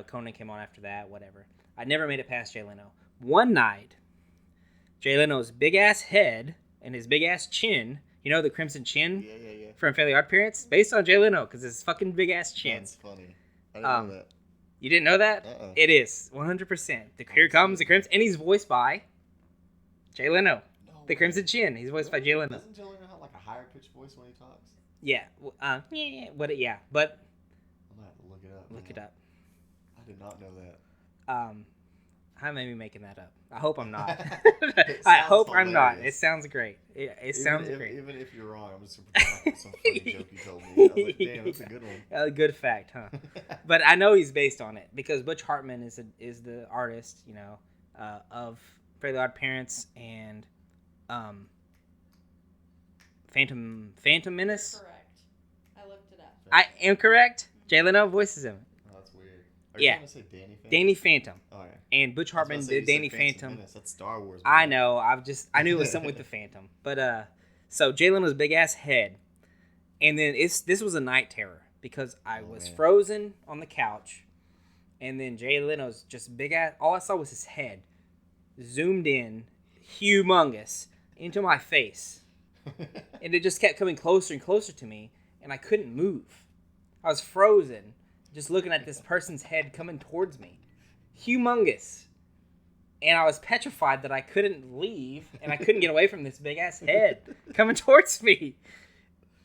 Conan came on after that, whatever. I never made it past Jay Leno. One night, Jay Leno's big-ass head and his big-ass chin, the Crimson Chin Yeah. from Fairly Odd Parents, based on Jay Leno, because his fucking big-ass chin. That's funny. I didn't know that. You didn't know that? Uh-uh. It is, 100%. Here comes the Crimson, and he's voiced by Jay Leno. No The way. Crimson Chin, he's voiced by Jay Leno. Doesn't Jay Leno have like a higher pitched voice when he talks? Yeah, but I'm gonna have to look it up. look man. it up. I did not know that. I may be making that up. I hope I'm not. It I sounds hope I'm not. It hilarious. sounds great. It sounds great. Even if you're wrong, I'm just gonna pretend like it's some funny joke you told me. I was like, damn, that's a good one. A good fact, huh? But I know he's based on it because Butch Hartman is the artist, of Fairly Odd Parents and Phantom Menace. Correct. I looked it up. I am correct. Jay Leno voices him. Oh, that's weird. Are you Yeah. trying to say Danny Phantom? Danny Phantom. Oh, yeah. And Butch Hartman did Danny Phantom. Menace. That's Star Wars. I man. know. I knew it was something with the Phantom. But so Jay Leno's big ass head, and then this was a night terror because I was man. frozen on the couch, and then Jay Leno's just big ass. All I saw was his head, zoomed in, humongous, into my face, and it just kept coming closer and closer to me, and I couldn't move. I was frozen, just looking at this person's head coming towards me, humongous. And I was petrified that I couldn't leave and I couldn't get away from this big ass head coming towards me.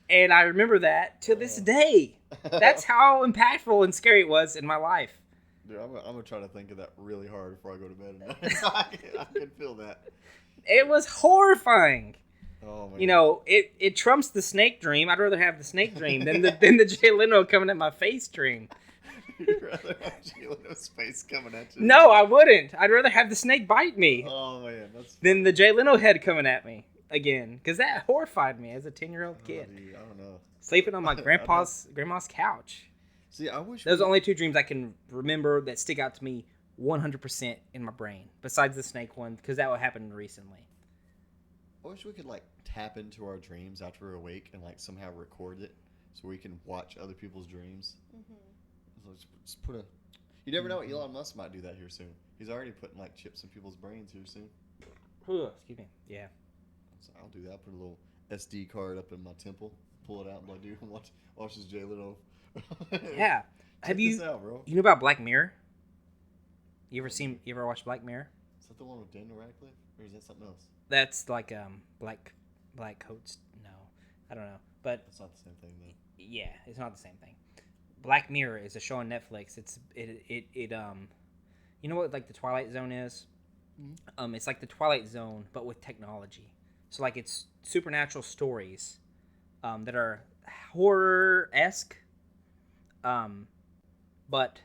And I remember that to this day. That's how impactful and scary it was in my life. Dude, I'm gonna try to think of that really hard before I go to bed tonight. I can feel that. It was horrifying. Oh my God. It trumps the snake dream. I'd rather have the snake dream than the Jay Leno coming at my face dream. You'd rather have Jay Leno's face coming at you. No, I wouldn't. I'd rather have the snake bite me Oh man, that's. than the Jay Leno head coming at me again. Because that horrified me as a 10-year-old kid. Dude, I don't know. Sleeping on my grandma's couch. See, I wish. Those are we- only two dreams I can remember that stick out to me 100% in my brain. Besides the snake one, because that happened recently. I wish we could like tap into our dreams after we're awake and like somehow record it, so we can watch other people's dreams. So just put a. You never know. Elon Musk might do that here soon. He's already putting like chips in people's brains here soon. Ooh, excuse me. Yeah. So I'll do that. I'll put a little SD card up in my temple. pull it out and like, dude, watch this Jay Leno. Yeah. Check this out, bro. You know about Black Mirror? You ever watched Black Mirror? Is that the one with Daniel Radcliffe, or is that something else? That's like black coats. No, I don't know, but It's not the same thing though. yeah, it's not the same thing. Black Mirror is a show on Netflix. You know what like the Twilight Zone is? Mm-hmm. It's like the Twilight Zone but with technology. So like it's supernatural stories, that are horror-esque, but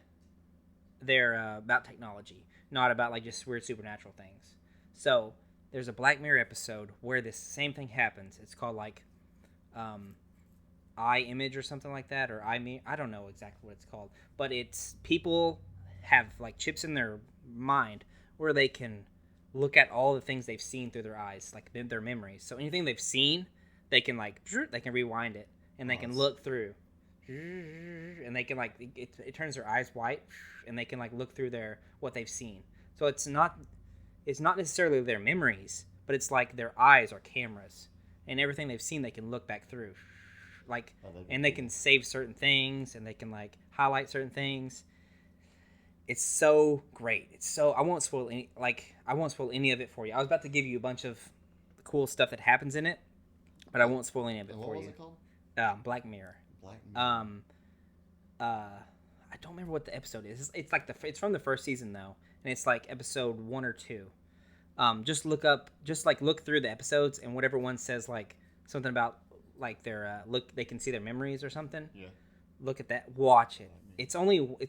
they're about technology, not about like just weird supernatural things. So there's a Black Mirror episode where this same thing happens. It's called like eye image or something like that, or I don't know exactly what it's called, but it's people have like chips in their mind where they can look at all the things they've seen through their eyes, like their memories. So anything they've seen, they can rewind it and they can look through, and they can like it turns their eyes white, and they can like look through what they've seen. So it's not necessarily their memories, but it's like their eyes are cameras, and everything they've seen they can look back through, like, and they can save certain things, and they can like highlight certain things. It's so great. I won't spoil any of it for you. I was about to give you a bunch of cool stuff that happens in it, but I won't spoil any of it for you. What was it called? Black Mirror. Black Mirror. I don't remember what the episode is. It's from the first season though, and it's like episode 1 or 2. Just look through the episodes, and whatever one says like something about like their they can see their memories or something. Yeah. Look at that. Watch it. It's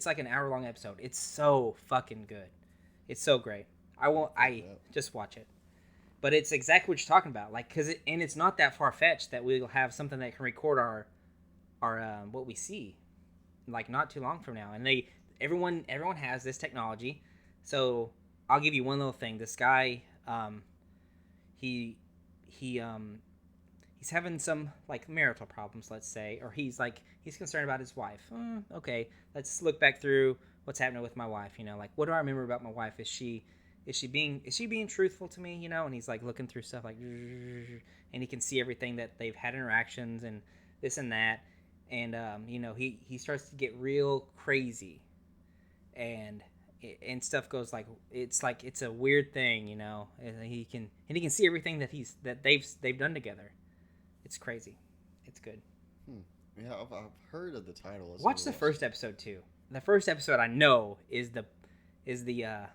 like an hour-long episode. It's so fucking good. It's so great. Just watch it. But it's exactly what you're talking about. Like, and it's not that far-fetched that we'll have something that can record our what we see, like not too long from now. And everyone has this technology. So I'll give you one little thing. This guy, he's having some like marital problems, let's say, or he's concerned about his wife. Okay, let's look back through what's happening with my wife. You know, like what do I remember about my wife? Is she being truthful to me? You know, and he's like looking through stuff like, and he can see everything that they've had interactions and this and that, and you know, he starts to get real crazy, and stuff goes like it's a weird thing, you know, and he can see everything that they've done together. It's crazy. It's good. Yeah, I've heard of the title. Watch the first episode too. The first episode I know is the damn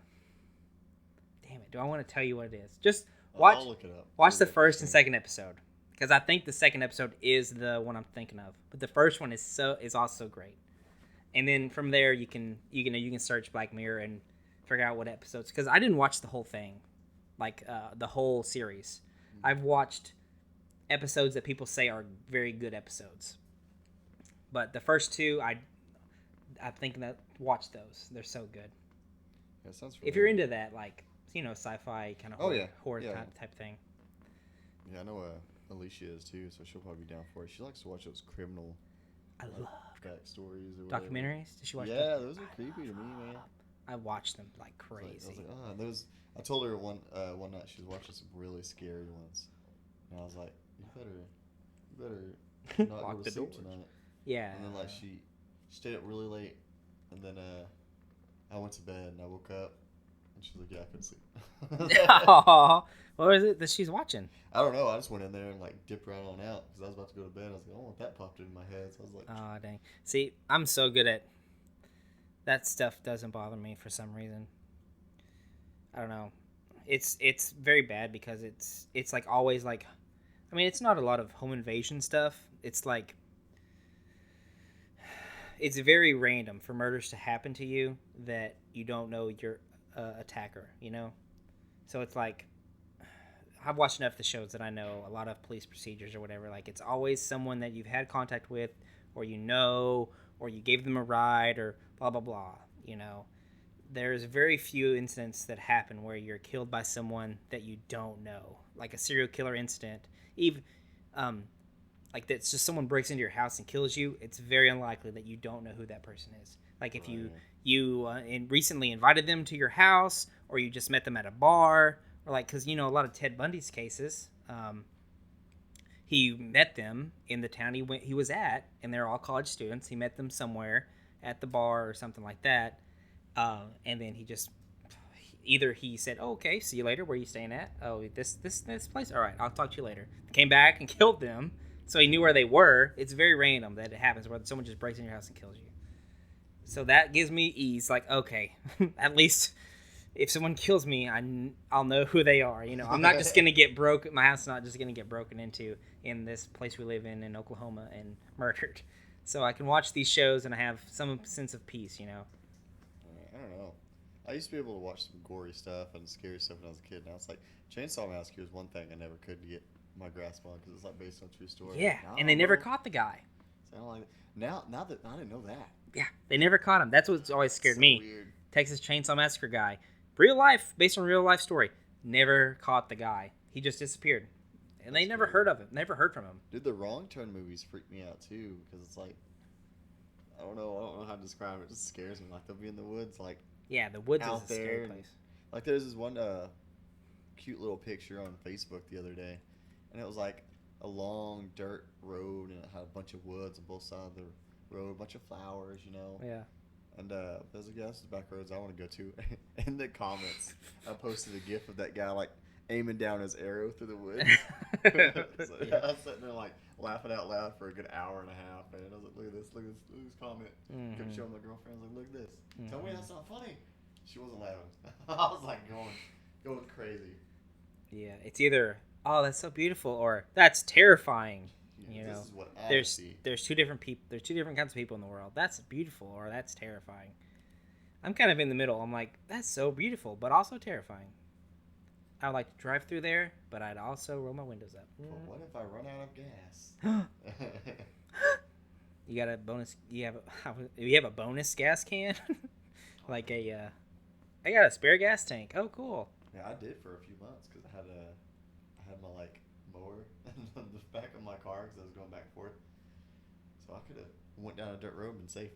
it. Do I want to tell you what it is? Just watch. I'll look it up. Watch the first and second episode, because I think the second episode is the one I'm thinking of. But the first one is also great. And then from there you can search Black Mirror and figure out what episodes. Because I didn't watch the whole thing, like the whole series. I've watched episodes that people say are very good episodes, but the first two I'm thinking that watch those. They're so good. Yeah, sounds familiar. If you're into that, like, you know, sci-fi kind of horror yeah. type thing. Yeah, I know Alicia is too, so she'll probably be down for it. She likes to watch those criminal backstories or documentaries. Did she watch? Yeah, those are creepy to me, man. I watched them like crazy. I was like, those. I told her one night she was watching some really scary ones, and I was like, you better not go to sleep tonight. Yeah. And then like she stayed up really late, and then I went to bed and I woke up, and she's like, yeah, I couldn't sleep. Aww. What was it that she's watching? I don't know. I just went in there and like dipped right on out because I was about to go to bed. I was like, oh, that popped into my head. So I was like, oh dang. See, I'm so good at that stuff. Doesn't bother me for some reason. I don't know. It's very bad because it's like always like, I mean, it's not a lot of home invasion stuff. It's like, it's very random for murders to happen to you that you don't know your attacker, you know? So it's like, I've watched enough of the shows that I know a lot of police procedures or whatever. Like, it's always someone that you've had contact with, or you know, or you gave them a ride, or blah, blah, blah, you know? There's very few incidents that happen where you're killed by someone that you don't know. Like a serial killer incident. Even, like that's just someone breaks into your house and kills you, it's very unlikely that you don't know who that person is. Like if you recently invited them to your house, or you just met them at a bar, or like, because you know a lot of Ted Bundy's cases, he met them in the town he was at, and they're all college students. He met them somewhere at the bar or something like that, and then he just either he said, "Oh, okay, see you later. Where are you staying at? Oh, this place. All right, I'll talk to you later." Came back and killed them, so he knew where they were. It's very random that it happens where someone just breaks in your house and kills you. So that gives me ease. Like, okay, at least if someone kills me, I'll know who they are. You know, I'm not just gonna get broken. My house is not just gonna get broken into in this place we live in Oklahoma and murdered. So I can watch these shows and I have some sense of peace. You know. I don't know. I used to be able to watch some gory stuff and scary stuff when I was a kid. Now it's like Chainsaw Massacre is one thing I never could get my grasp on because it's like based on a true story. Yeah, and they never caught the guy. So like now that I didn't know that. Yeah, they never caught him. That's what's always scared me. Weird. Texas Chainsaw Massacre guy, real life, based on real life story. Never caught the guy. He just disappeared, and they never heard of him. Never heard from him. Dude, the Wrong Turn movies freak me out too because it's like I don't know how to describe it. It just scares me. Like they'll be in the woods, like yeah, the woods out is a scary there. place. Like there's this one cute little picture on Facebook the other day, and it was like a long dirt road, and it had a bunch of woods on both sides of the road, a bunch of flowers, you know. Yeah. And there's a guy, the back roads I want to go to. In the comments, I posted a gif of that guy like aiming down his arrow through the woods. So, yeah, I was sitting there like laughing out loud for a good hour and a half, and I was like, look at this comment. Kept showing my girlfriend, I was like, look at this. Tell me that's not funny. She wasn't laughing. I was like going crazy. Yeah, it's either that's so beautiful or that's terrifying. You know, this is what I see. There's two different people. There's two different kinds of people in the world. That's beautiful or that's terrifying. I'm kind of in the middle. I'm like, that's so beautiful, but also terrifying. I would like to drive through there, but I'd also roll my windows up. But what if I run out of gas? You got a bonus? You have a bonus gas can? Like I got a spare gas tank. Oh, cool. Yeah, I did for a few months because I had my like mower on the back of my car because I was going back and forth. So I could have went down a dirt road and been safe.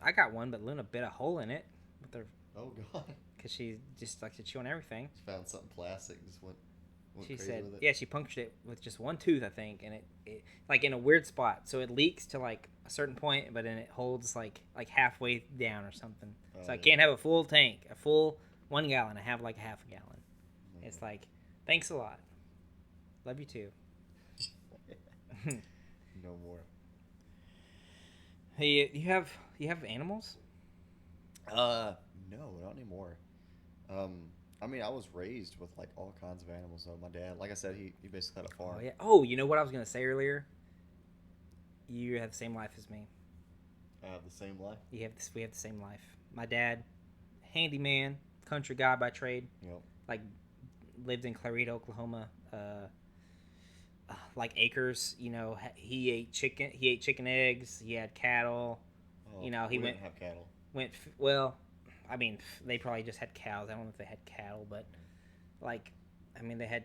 I got one, but Luna bit a hole in it with her. Oh God. Because she just likes to chew on everything. She found something plastic, just went she crazy said, with it. yeah, she punctured it with just one tooth, I think, and it like in a weird spot, so it leaks to like a certain point, but then it holds like halfway down or something. So I can't have a full tank, a full 1 gallon. I have like a half a gallon. Mm-hmm. It's like, thanks a lot. Love you too. No more. Hey, you have animals? No, not anymore. I mean, I was raised with like all kinds of animals. So my dad, like I said, he basically had a farm. Oh yeah. Oh, you know what I was gonna say earlier? You have the same life as me. I have the same life. We have the same life. My dad, handyman, country guy by trade. Yep. Like lived in Clarita, Oklahoma. Like acres. You know, he ate chicken. He ate chicken eggs. He had cattle. Oh, he didn't have cattle. Well, I mean, they probably just had cows. I don't know if they had cattle, but like, I mean, they had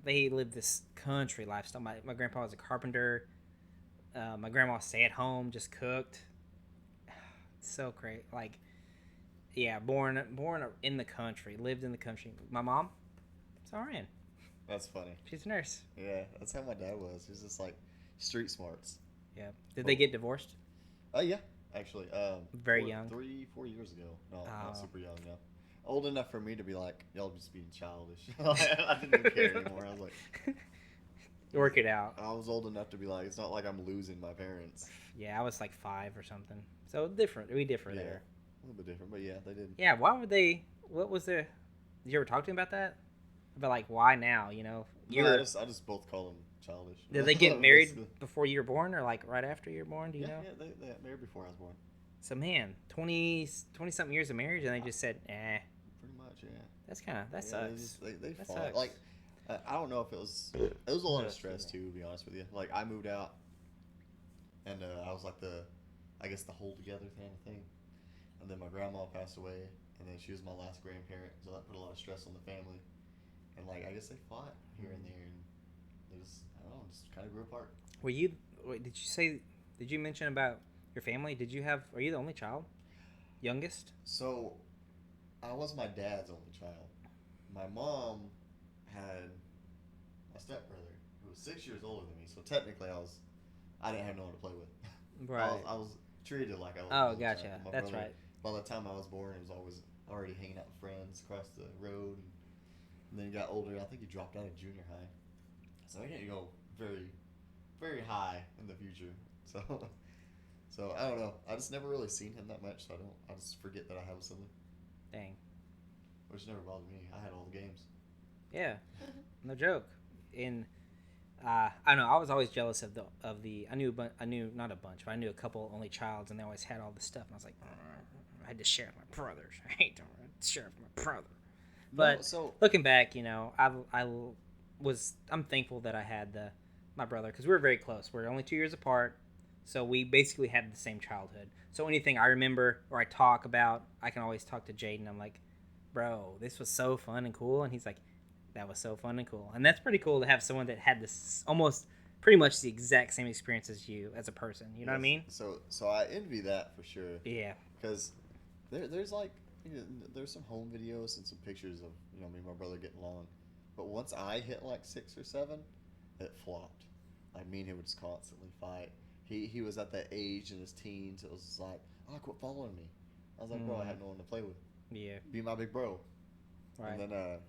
they lived this country lifestyle. My grandpa was a carpenter. My grandma stayed at home, just cooked. So great. Like, yeah, born in the country, lived in the country. My mom, it's RN. That's funny. She's a nurse. Yeah, that's how my dad was. He was just like street smarts. Yeah. Did they get divorced? Oh yeah, actually. Very young. 3-4 years ago. No, Oh. not super young. No, old enough for me to be like, y'all just being childish. I didn't even care anymore. I was like, work it out. I was old enough to be like, it's not like I'm losing my parents. Yeah, I was like 5 or something. So different. We differ there. A little bit different, but yeah, they did. Yeah, why would they? What was the? Did you ever talk to him about that? About like why now? You know, I just both call them childish. Did they get married before you were born, or like right after you were born? Do you know? Yeah, they got married before I was born. So man, 20 something years of marriage, and they just said, Pretty much, yeah. That's kind of that sucks. They that fought. sucks. Like, I don't know if it was a lot of stress too, to be honest with you. Like I moved out, and I was like the hold together kind of thing, and then my grandma passed away, and then she was my last grandparent, so that put a lot of stress on the family, and like I guess they fought here and there, and they just kind of grew apart. Did you mention about your family? Are you the only child? Youngest? So, I was my dad's only child. My mom had my stepbrother, who was was 6 years older than me, so technically I didn't have no one to play with. Right. I was treated like I was. Oh, a gotcha. child. My That's brother, right. By the time I was born, he was always already hanging out with friends across the road, and then he got older. I think he dropped out of junior high, so he didn't go very, very high in the future. So, so I don't know. I just never really seen him that much, so I just forget that I have a sibling, Dang. which never bothered me. I had all the games. Yeah. No joke. In I don't know. I was always jealous of the. I knew not a bunch, but I knew a couple only childs, and they always had all this stuff. And I was like, I had to share with my brothers. I hate to share with my brother. But looking back, I'm thankful that I had my brother, because we were very close. We're only 2 years apart, so we basically had the same childhood. So anything I remember or I talk about, I can always talk to Jaden. I'm like, bro, this was so fun and cool, and he's like, that was so fun and cool. And that's pretty cool to have someone that had this almost pretty much the exact same experience as you as a person. You know what I mean? So I envy that for sure. Yeah. Because there's like, there's some home videos and some pictures of, me and my brother getting along. But once I hit like 6 or 7, it flopped. Like, me and him would just constantly fight. He was at that age in his teens. It was just like, oh, quit following me. I was like, bro, I had no one to play with. Yeah. Be my big bro. Right. And then,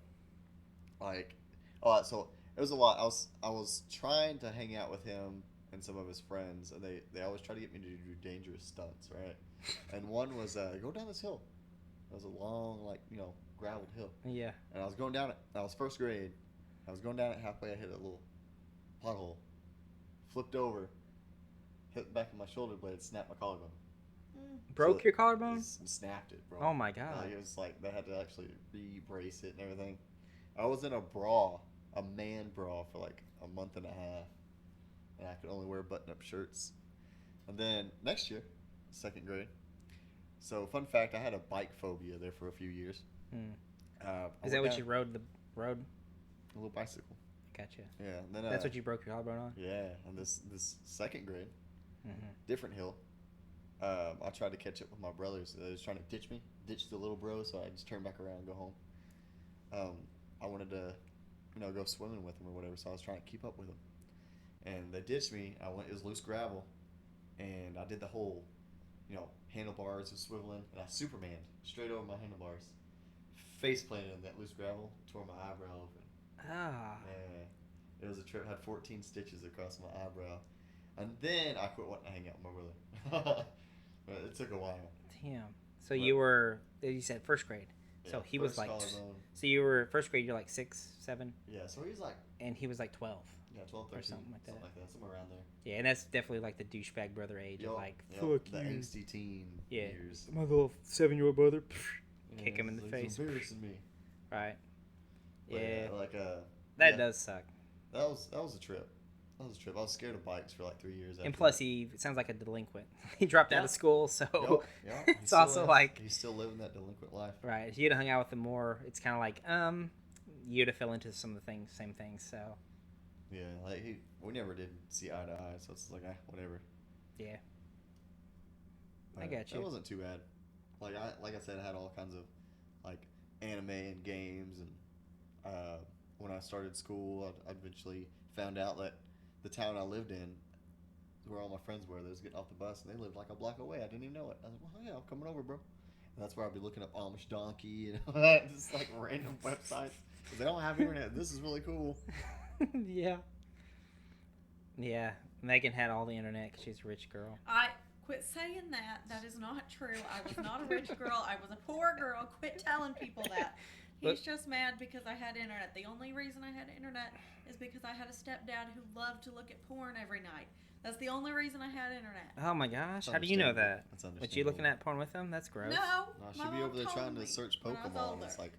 so it was a lot. I was trying to hang out with him and some of his friends, and they always try to get me to do dangerous stunts, right? And one was go down this hill. It was a long, graveled hill. Yeah. And I was going down it. I was first grade. I was going down it halfway. I hit a little pothole, flipped over, hit the back of my shoulder blade, snapped my collarbone. Broke your collarbone? Snapped it, bro. Oh my god! It was like they had to actually re-brace it and everything. I was in a man bra, for like a month and a half, and I could only wear button-up shirts. And then next year, 2nd grade. So fun fact, I had a bike phobia there for a few years. Is that what you rode the road? A little bicycle. Gotcha. Yeah. And then, that's what you broke your collarbone on? Yeah. And this 2nd grade, different hill. I tried to catch up with my brothers. They was trying to ditch the little bro, so I just turned back around and go home. I wanted to, go swimming with them or whatever, so I was trying to keep up with them. And they ditched me. It was loose gravel, and I did the whole, handlebars was swiveling, and I Supermaned straight over my handlebars, face planted in that loose gravel, tore my eyebrow open. Ah. Man, it was a trip. Had 14 stitches across my eyebrow, and then I quit wanting to hang out with my brother. But it took a while. Damn. So you were, you said 1st grade. Yeah, so he was like, collarbone. so you were 1st grade. You're like 6, 7. Yeah. So he's like, and he was like 12. Yeah, 12, 13, or something like that. Somewhere around there. Yeah, and that's definitely like the douchebag brother age of like, fuck the angsty teen years. My little 7-year-old brother. Kick him in the face. He's embarrassing me. Right. But yeah. That does suck. That was a trip. I was scared of bikes for like 3 years. And plus, he sounds like a delinquent. He dropped out of school, so it's also like he's still living that delinquent life. Right. If you'd have hung out with him more, it's kind of like you'd have fell into some of the same things. So. Yeah, like we never did see eye to eye, so it's like whatever. Yeah. But I got you. It wasn't too bad. Like I said, I had all kinds of like anime and games, and when I started school, I eventually found out that the town I lived in, where all my friends were, they was getting off the bus, and they lived like a block away. I didn't even know it. I was like, well, yeah, I'm coming over, bro. And that's where I'd be looking up Amish Donkey and all that, just like random websites. They don't have internet. This is really cool. Yeah. Yeah. Megan had all the internet because she's a rich girl. I quit saying that. That is not true. I was not a rich girl. I was a poor girl. Quit telling people that. He's just mad because I had internet. The only reason I had internet is because I had a stepdad who loved to look at porn every night. That's the only reason I had internet. Oh my gosh. How do you know that? That's understandable. Was you looking at porn with him? That's gross. No. She'd be over there trying to search Pokemon. It's like,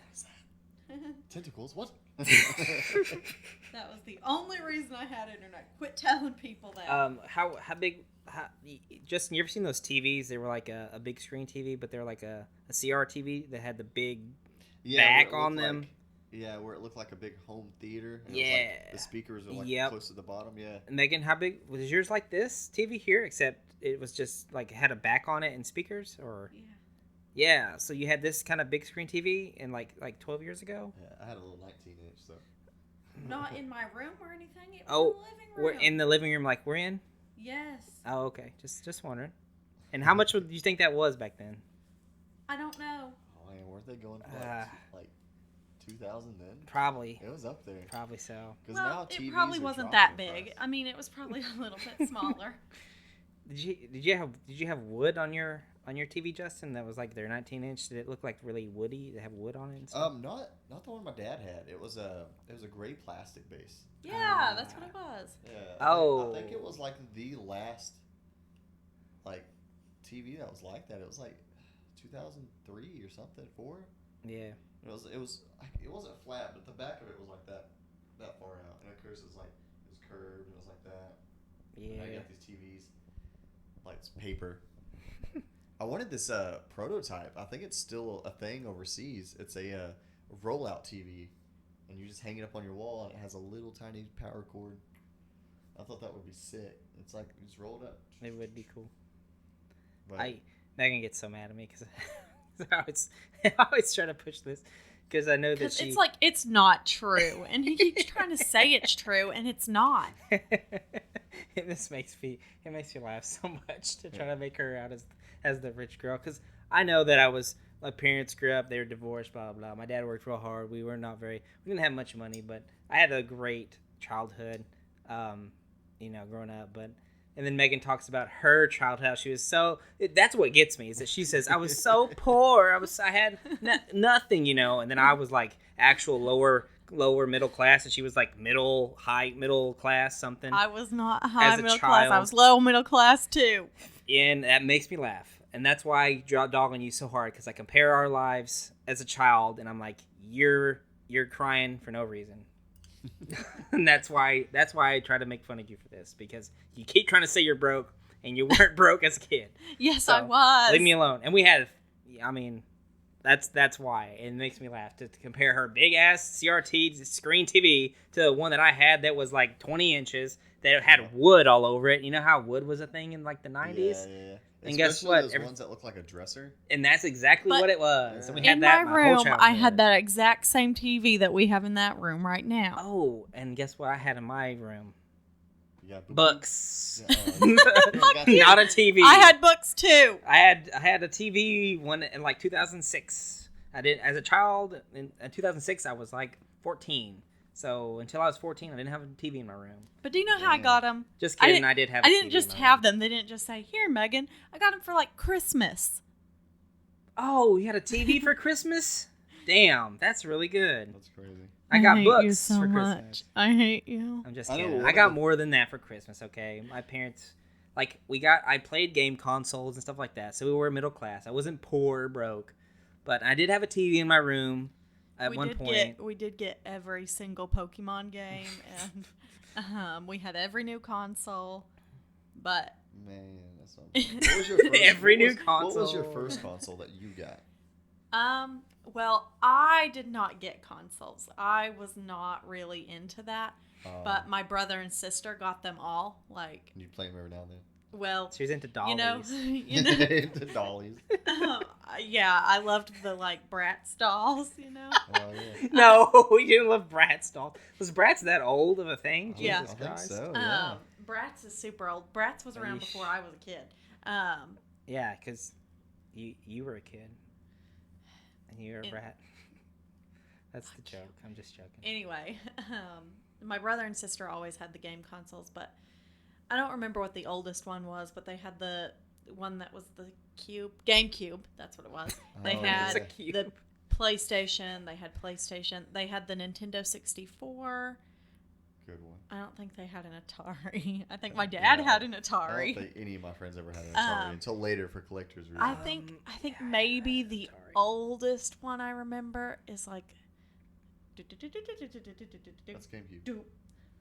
what's that? Tentacles? What? That was the only reason I had internet. Quit telling people that. How big? Justin, you ever seen those TVs? They were like a big screen TV, but they're like a CR TV that had the big back on them. Where it looked like a big home theater. And yeah. It was like the speakers were like close to the bottom. Yeah. Megan, how big was yours? Like this TV here, except it was just like had a back on it and speakers, or. Yeah. Yeah, so you had this kind of big screen TV in like 12 years ago? Yeah, I had a little 19-inch, so. Not in my room or anything. It was Oh, in the living we're room. in the living room like we're in? Yes. Oh, okay. Just wondering. And how much would you think that was back then? I don't know. Oh man, weren't they going for like 2,000 then? Probably. It was up there. Probably so. Well, now it TVs probably are wasn't dropping that in big. price. I mean, it was probably a little bit smaller. Did you have wood on your TV, Justin? That was like their 19-inch. Did it look like really woody? Did it have wood on it? And stuff? Not the one my dad had. It was a gray plastic base. Yeah, that's what it was. Yeah. I think it was like the last like TV that was like that. It was like 2003 or something, 4. Yeah. It wasn't flat, but the back of it was like that far out, and of course it was curved and it was like that. Yeah. And I got these TVs like it's paper. I wanted this prototype. I think it's still a thing overseas. It's a rollout TV, and you just hang it up on your wall, and it has a little tiny power cord. I thought that would be sick. It's like you just roll it up. It would be cool. But Megan gets so mad at me because I always try to push this because I know that she. It's like it's not true, and he keeps trying to say it's true, and it's not. It makes me laugh so much to try to make her out as the rich girl, because I know that my parents grew up, they were divorced, blah blah blah. My dad worked real hard. We didn't have much money, but I had a great childhood, growing up. And then Megan talks about her childhood. How she was that's what gets me, is that she says I was so poor. I had nothing, and then I was like actual lower middle class, and she was like middle class something. I was not high middle class. child. I was low middle class too. And that makes me laugh, and that's why I dog on you so hard, because I compare our lives as a child, and I'm like, you're crying for no reason. And that's why I try to make fun of you for this, because you keep trying to say you're broke, and you weren't broke as a kid. Yes, So, I was. Leave me alone. And we had, that's why it makes me laugh to compare her big ass CRT screen TV to the one that I had that was like 20 inches that had wood all over it. You know how wood was a thing in like the 90s? Yeah. And guess what? Those ones that look like a dresser. And that's exactly what it was. And we had in that my my whole room, childhood. I had that exact same TV that we have in that room right now. Oh, and guess what I had in my room? Yeah, Books. Yeah, Not a TV. I had books too. I had a TV one in like 2006. I did, as a child in 2006. I was like 14. So until I was 14, I didn't have a TV in my room. But do you know how I got them? Just kidding. I did have. I didn't just have them. They didn't just say, "Here, Megan." I got them for like Christmas. Oh, you had a TV for Christmas? Damn, that's really good. That's crazy. I got hate books you so for much. Christmas. I hate you. I'm just I know kidding. one I got of the- more than that for Christmas, okay? My parents, I played game consoles and stuff like that, so we were middle class. I wasn't poor or broke, but I did have a TV in my room at one point. We did get every single Pokemon game, and we had every new console, but... Man, that's not what was your first, Every new What was console. your first console that you got? Well, I did not get consoles. I was not really into that. But my brother and sister got them all. Like, You play them every now and then? Well, She was into dollies. Into dollies. Yeah, I loved the Bratz dolls. Oh, yeah. No, we didn't love Bratz dolls. Was Bratz that old of a thing? Yeah. Jesus I think Christ. so, yeah. Bratz is super old. Bratz was around before I was a kid. Yeah, because you were a kid. And you were a brat. That's the joke. I'm just joking. Anyway, my brother and sister always had the game consoles, but I don't remember what the oldest one was, but they had the one that was the GameCube. That's what it was. They had It's a cube. the PlayStation. They had PlayStation. They had the Nintendo 64. Good one. I don't think they had an Atari. I think my dad had an I Atari. don't think any of my friends ever had an Atari until later for collector's reasons. I think maybe the Atari. oldest one I remember is That's GameCube.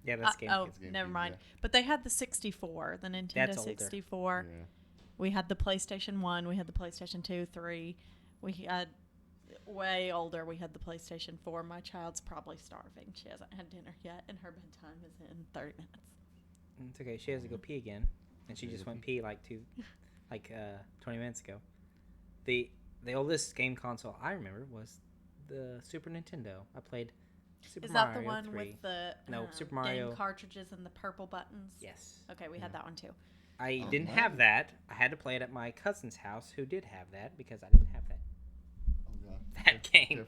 Yeah, that's game. Oh, It's GameCube, never mind. yeah. But they had the 64, the Nintendo That's older. 64. Yeah. We had the PlayStation 1. We had the PlayStation 2, 3. We had way older. We had the PlayStation 4. My child's probably starving. She hasn't had dinner yet, and her bedtime is in 30 minutes. It's okay. She has to go pee again, and she just went pee 20 minutes ago. The oldest game console I remember was the Super Nintendo. I played Super Is that Mario the one 3. with the Super Mario game cartridges and the purple buttons? Yes. Okay, we had that one too. I Oh, didn't mine- have that. I had to play it at my cousin's house, who did have that, because I didn't have that Oh, God. that game.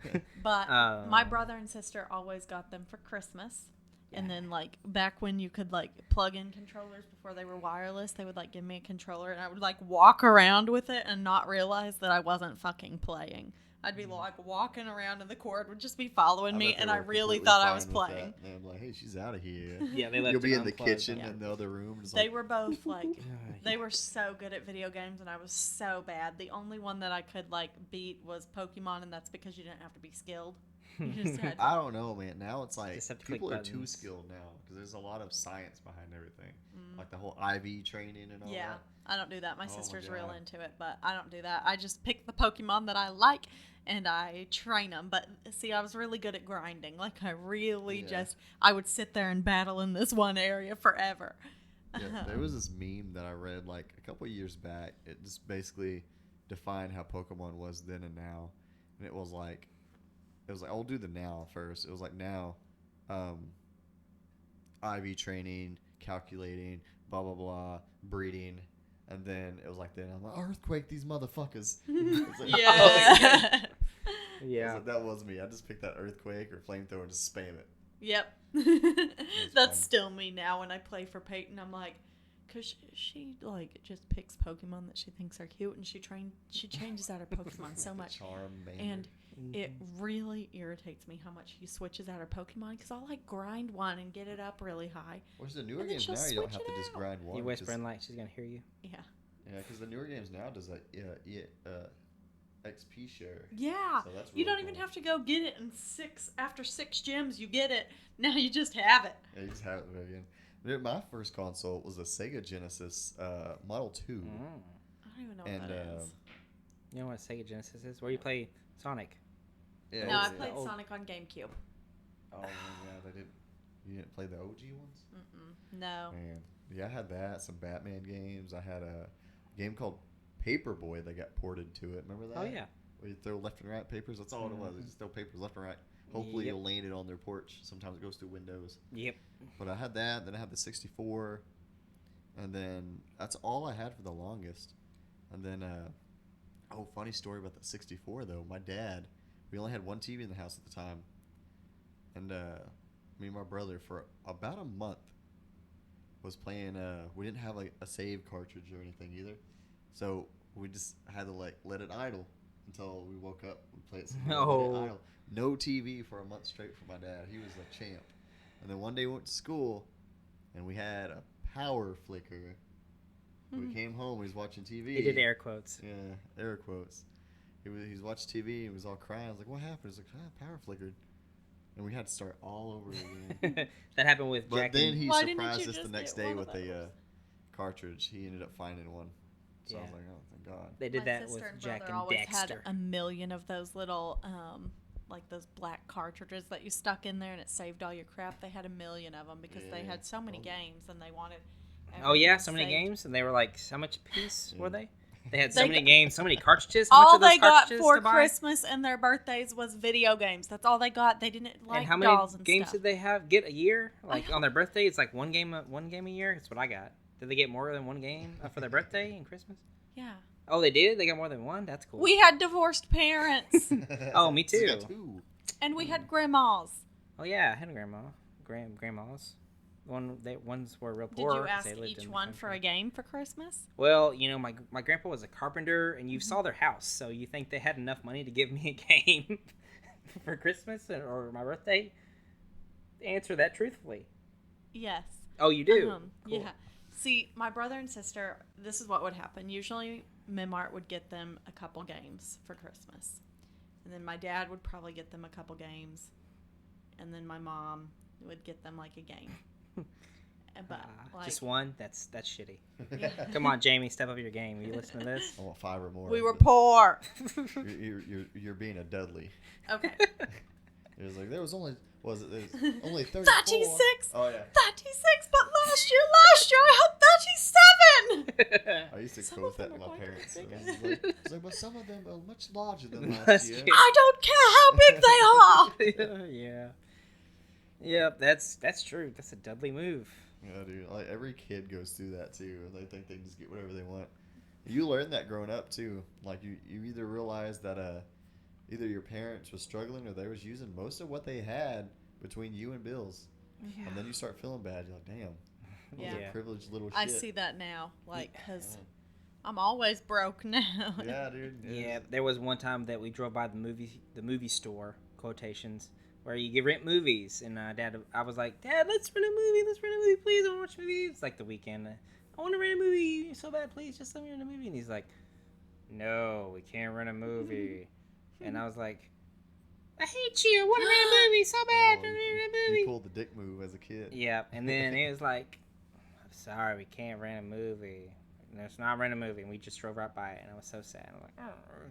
Careful. But my brother and sister always got them for Christmas. And then, like, back when you could, like, plug in controllers before they were wireless, they would, like, give me a controller, and I would, like, walk around with it and not realize that I wasn't fucking playing. I'd be, like, walking around, and the cord would just be following me, and I really thought I was playing. And I'm like, hey, she's out of here. Yeah, they left You'll be it in the unplugged. kitchen Yeah. in the other room. Just They like, were both, like, Yeah. they were so good at video games, and I was so bad. The only one that I could, like, beat was Pokemon, and that's because you didn't have to be skilled. You just had I don't know, man. Now it's like Just have to click people are too buttons. skilled now because there's a lot of science behind everything, like the whole IV training and all Yeah, that. I don't do that. My Oh my sister's real God. into it, but I don't do that. I just pick the Pokemon that I like and I train them. But see, I was really good at grinding. Like, I really I would sit there and battle in this one area forever. Yeah, there was this meme that I read like a couple of years back. It just basically defined how Pokemon was then and now, and it was like I'll do the now first. It was like now, IV training, calculating, blah blah blah, breeding, and then it was like then I'm like earthquake these motherfuckers. It's like, Yeah. Yeah. Like, that was me. I just picked that earthquake or flamethrower and just spam it. Yep. That's fun. still me now when I play for Peyton. I'm like, because she like just picks Pokemon that she thinks are cute, and she changes out her Pokemon so much. Charmander. And it really irritates me how much she switches out her Pokemon, because I'll like grind one and get it up really high. Whereas the newer and then games she'll now, you don't switch have it to just out. grind one. You 'cause- whispering like she's gonna hear you. Yeah. Yeah, because the newer games now does that XP share. Yeah. So that's You really don't even cool. have to go get it in after 6 gyms, you get it. Now you just have it. Yeah, you just have it again. Dude, my first console was a Sega Genesis Model 2. Mm. I don't even know And what that is. You know what Sega Genesis is? Where you play Sonic. Yeah, No, I yeah. played old- Sonic on GameCube. Oh, yeah, they didn't. You didn't play the OG ones? No. Man. Yeah, I had that. Some Batman games. I had a game called Paperboy that got ported to it. Remember that? Oh yeah. Where you throw left and right papers. That's all it was. You just throw papers left and right. Hopefully Yep. you'll land it on their porch. Sometimes it goes through windows. Yep. But I had that. Then I had the 64. And then that's all I had for the longest. And then, funny story about the 64 though. My dad, we only had one TV in the house at the time. And me and my brother, for about a month, was playing. We didn't have like a save cartridge or anything either. So we just had to like let it idle until we woke up and play it. Let it idle. No TV for a month straight for my dad. He was a champ. And then one day we went to school, and we had a power flicker. We came home. We was watching TV. He did air quotes. Yeah, air quotes. He was watching TV and was all crying. I was like, "What happened?" He's like, "Power flickered," and we had to start all over again. That happened with But Jack. then and, he Why didn't surprised you us the just next get day one with of a those? cartridge. He ended up finding one. So I was Yeah. like, "Oh, thank God." they did My that sister with and Jack brother and always Dexter. had a million of those little, like those black cartridges that you stuck in there and it saved all your crap. They had a million of them because they Yeah. had so many Oh. games and they wanted. Oh yeah, everything so many saved. games, and they were like, how much a piece were Yeah. they? They had so They many got- games, so many cartridges. How much All of those they got cartridges for to buy? Christmas and their birthdays was video games. That's all they got. They didn't like And how many dolls and games stuff. did they have? Get a year? Like don't- on their birthday, it's like one game a year. That's what I got. Did they get more than one game for their birthday and Christmas? Yeah. Oh, they did. They got more than one. That's cool. We had divorced parents Oh, me So you got too. two. and we had grandmas. Oh yeah, I had a grandmas. Ones were real Did poor. you 'cause ask they lived each in the one for a country. game for Christmas? Well, you know, my grandpa was a carpenter, and you saw their house, so you think they had enough money to give me a game for Christmas or my birthday? Answer that truthfully. Yes. Oh, you do? Cool. Yeah. See, my brother and sister, this is what would happen. Usually, Mimart would get them a couple games for Christmas. And then my dad would probably get them a couple games. And then my mom would get them like a game. But like, Just one? That's shitty. Yeah. Come on, Jamie, step up your game. Will you listen to this? I want 5 or more. we were poor. You're being a Dudley. Okay. It was like there's only 34. 36. Oh yeah. 36, but last year I had 37. Are I used to Some quote of that them to are my quite a parents. bit It's bigger. like, but some of them are much larger than That's last year. cute. I don't care how big they are. Yeah. Yep, that's true. That's a Dudley move. Yeah, dude. Like every kid goes through that too. They think they can just get whatever they want. You learn that growing up too. Like you either realize that either your parents was struggling or they was using most of what they had between you and bills, and then you start feeling bad. You're like, damn, I was Yeah. a privileged little shit. I see that now, like, because I'm always broke now. Yeah, dude. Yeah, there was one time that we drove by the movie store quotations where you get rent movies, and I was like, Dad, let's rent a movie, please. I want to watch a movie. It's like the weekend. I want to rent a movie so bad, please. Just let me rent a movie. And he's like, No, we can't rent a movie. And I was like, I hate you. I want to rent a movie so bad. Oh, I want to rent a you movie. pulled the dick move as a kid. Yeah, and then it was like, I'm sorry, we can't rent a movie. And it's not rent a movie, and we just drove right by it, and I was so sad. I'm like, oh.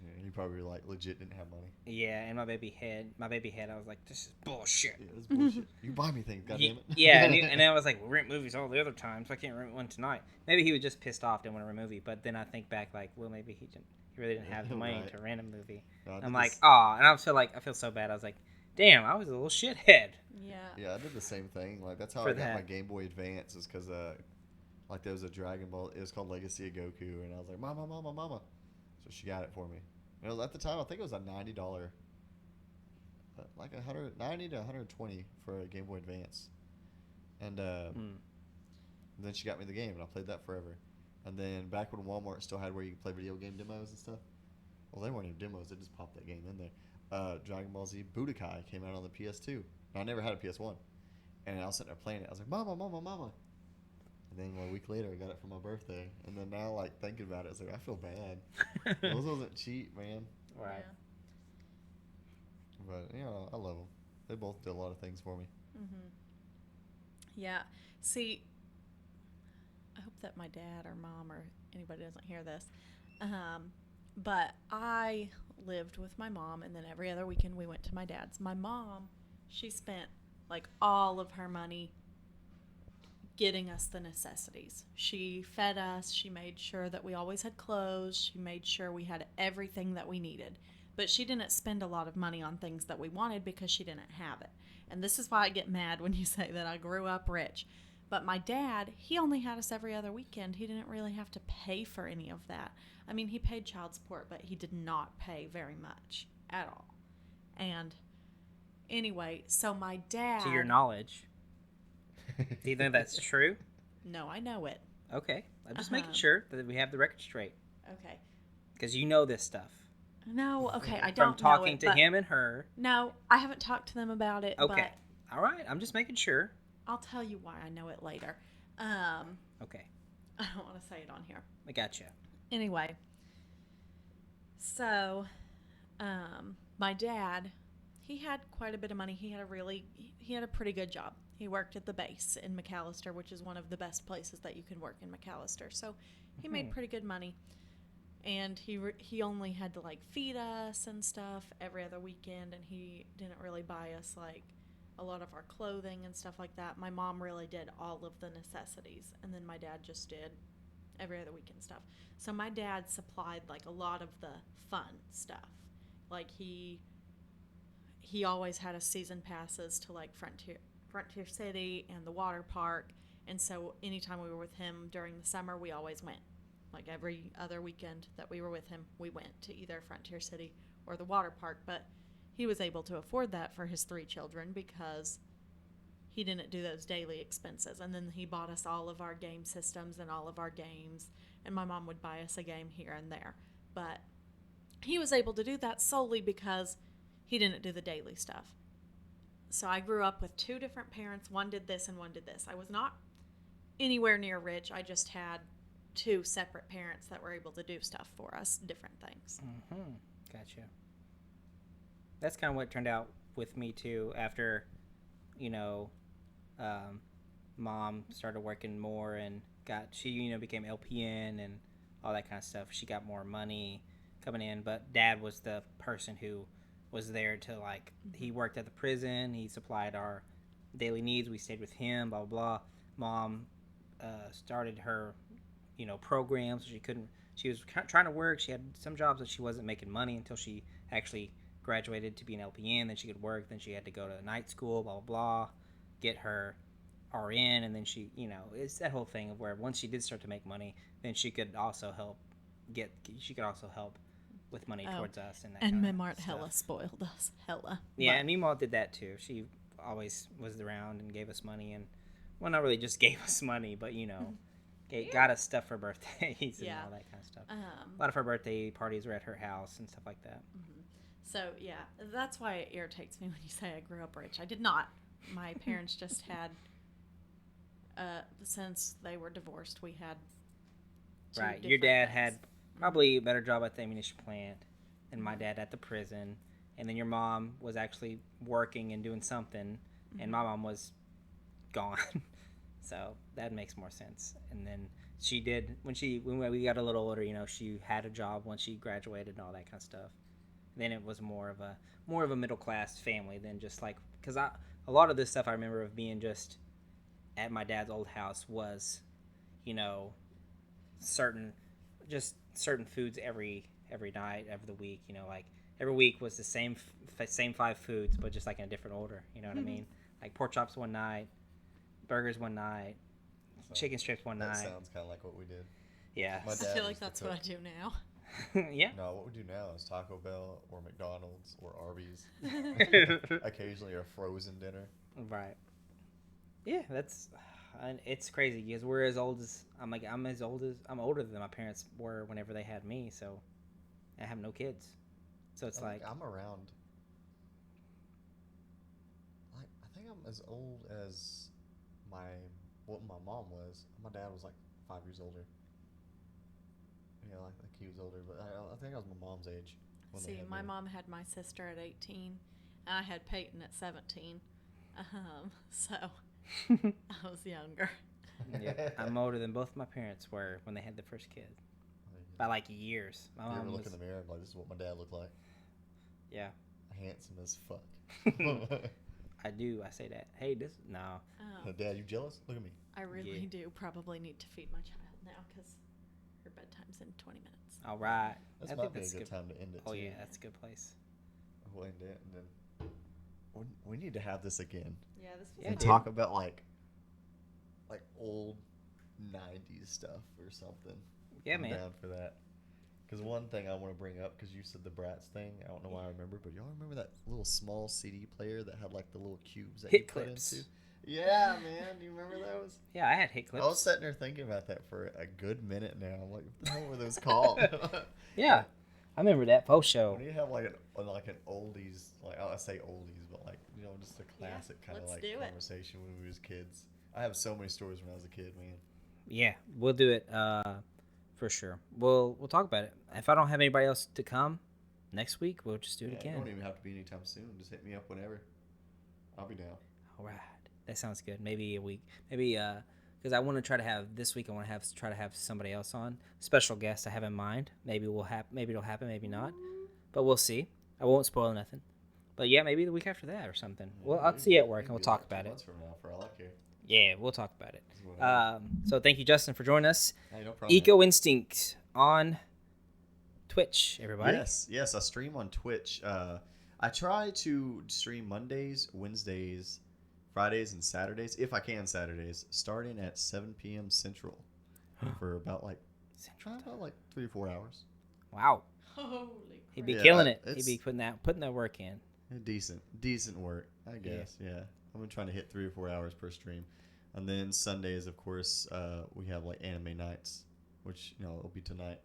Yeah, you probably like legit didn't have money. Yeah, and my baby head, I was like, this is bullshit. Yeah, this bullshit. You buy me things, goddammit. Yeah, and then I was like, we rent movies all the other times. Why can't rent one tonight? Maybe he was just pissed off, didn't want to rent a movie. But then I think back, like, well, maybe he really didn't have the money Right. to rent a movie. No, I'm like, oh, and I feel so bad. I was like, damn, I was a little shithead. Yeah. Yeah, I did the same thing. Like that's how For I got that. my Game Boy Advance, is because like there was a Dragon Ball. It was called Legacy of Goku, and I was like, Mama, Mama, Mama. So she got it for me. And it was at the time, I think it was a $90, like 190 to 120 for a Game Boy Advance. And then she got me the game, and I played that forever. And then back when Walmart still had where you could play video game demos and stuff. Well, they weren't even demos; they just popped that game in there. Dragon Ball Z Budokai came out on the PS2. And I never had a PS1, and I was sitting there playing it. I was like, Mama, Mama, Mama. And then a week later, I got it for my birthday. And then now, like, thinking about it, it's like, I feel bad. Those wasn't cheap, man. Right. But, you know, I love them. They both did a lot of things for me. Mm-hmm. Yeah. See, I hope that my dad or mom or anybody doesn't hear this. But I lived with my mom, and then every other weekend we went to my dad's. My mom, she spent, like, all of her money getting us the necessities. She fed us. She made sure that we always had clothes. She made sure we had everything that we needed. But she didn't spend a lot of money on things that we wanted because she didn't have it. And this is why I get mad when you say that I grew up rich. But my dad, he only had us every other weekend. He didn't really have to pay for any of that. I mean, he paid child support, but he did not pay very much at all. And anyway, so my dad... To your knowledge. Do you think that's true? No, I know it. Okay. I'm just making sure that we have the record straight. Okay. Because you know this stuff. No, okay, I From don't talking know it, to him and her. No, I haven't talked to them about it, Okay. but All right. I'm just making sure. I'll tell you why I know it later. Okay. I don't want to say it on here. I gotcha. Anyway, so my dad, he had quite a bit of money. He had a pretty good job. He worked at the base in McAllister, which is one of the best places that you can work in McAllister. So he made pretty good money. And he only had to, like, feed us and stuff every other weekend, and he didn't really buy us, like, a lot of our clothing and stuff like that. My mom really did all of the necessities, and then my dad just did every other weekend stuff. So my dad supplied, like, a lot of the fun stuff. Like, he always had us season passes to, like, Frontier City and the water park, and so anytime we were with him during the summer, we always went. Like, every other weekend that we were with him, we went to either Frontier City or the water park. But he was able to afford that for his 3 children because he didn't do those daily expenses. And then he bought us all of our game systems and all of our games. And my mom would buy us a game here and there. But he was able to do that solely because he didn't do the daily stuff. So I grew up with 2 different parents. One did this and one did this. I was not anywhere near rich. I just had 2 separate parents that were able to do stuff for us, different things. Mm-hmm. Gotcha. That's kind of what turned out with me too. After, Mom started working more and she became LPN and all that kind of stuff. She got more money coming in, but Dad was the person who was there to, like, he worked at the prison. He supplied our daily needs. We stayed with him. Blah blah blah. Mom started her programs. She couldn't. She was trying to work. She had some jobs, but she wasn't making money until she actually graduated to be an LPN. Then she could work. Then she had to go to night school. Blah blah blah. Get her RN, and then it's that whole thing of where once she did start to make money, then she could also help with money towards us and that and kind Mimart of hella stuff. spoiled us. Hella. Yeah, and Mimart did that too. She always was around and gave us money, and well, not really just gave us money, but got us stuff for birthdays and all that kind of stuff. A lot of her birthday parties were at her house and stuff like that. Mm-hmm. So yeah, that's why it irritates me when you say I grew up rich. I did not. My parents just had. Since they were divorced, we had. Right, your dad had probably a better job at the ammunition plant than my dad at the prison, and then your mom was actually working and doing something, and my mom was gone. So that makes more sense. And then she did when we got a little older. She had a job once she graduated and all that kind of stuff. Then it was more of a middle class family than just like because a lot of this stuff I remember of being just at my dad's old house was, certain foods every night of the week. Like every week was the same 5 foods, but just like in a different order. You know what I mean? Like pork chops one night, burgers one night, chicken strips one night. That sounds kind of like what we did. Yeah. I feel like that's what I do now. Yeah. No, what we do now is Taco Bell or McDonald's or Arby's. Occasionally a frozen dinner. Right. Yeah, it's crazy because we're as old as I'm older than my parents were whenever they had me, so I have no kids. So it's like I'm around. I think I'm as old as my mom was. My dad was like 5 years older. Yeah, like he was older, but I think I was my mom's age. See, my mom had my sister at 18, and I had Peyton at 17. So I was younger. Yeah, I'm older than both my parents were when they had the first kid. By like years. My mom you ever look in the mirror and be like, this is what my dad looked like? Yeah. Handsome as fuck. I do. I say that. Hey, no. Dad, you jealous? Look at me. I really do probably need to feed my child now because her bedtime's in 20 minutes. All right. That might be a good time to end it, Oh, too. yeah, that's a good place. We'll end it, and then we need to have this again. Yeah, this was and talk about, like old 90s stuff or something. Yeah, I'm man. down for that. Because one thing I want to bring up, because you said the Bratz thing, I don't know why I remember, but y'all remember that little small CD player that had like the little cubes that hit you put clips. into? Yeah, man. Do you remember those? Yeah, I had hit clips. I was sitting there thinking about that for a good minute now. I'm like, what the hell were those called? Yeah, I remember that post show. When you have like an oldies, like I say oldies, but like just a classic kind of like conversation when we was kids. I have so many stories when I was a kid, man. Yeah, we'll do it for sure. We'll talk about it. If I don't have anybody else to come next week, we'll just do it again. It don't even have to be anytime soon. Just hit me up whenever. I'll be down. All right, that sounds good. Maybe a week. Maybe because I want to try to have this week. I want to try to have somebody else on, special guest I have in mind. Maybe it'll happen. Maybe not. But we'll see. I won't spoil nothing. But yeah, maybe the week after that or something. Well, I'll see you at work and we'll talk about it. 2 months from now, for all I care. Yeah, we'll talk about it. So thank you, Justin, for joining us. Hey, no problem. EcoNstinct on Twitch, everybody. Yes, I stream on Twitch. I try to stream Mondays, Wednesdays, Fridays, and Saturdays, if I can Saturdays, starting at 7 p.m. Central for about 3 or 4 hours. Wow. Holy He'd be killing it. He'd be putting that work in. Decent work, I guess. Yeah. I'm trying to hit 3 or 4 hours per stream. And then Sundays, of course, we have anime nights, which it'll be tonight.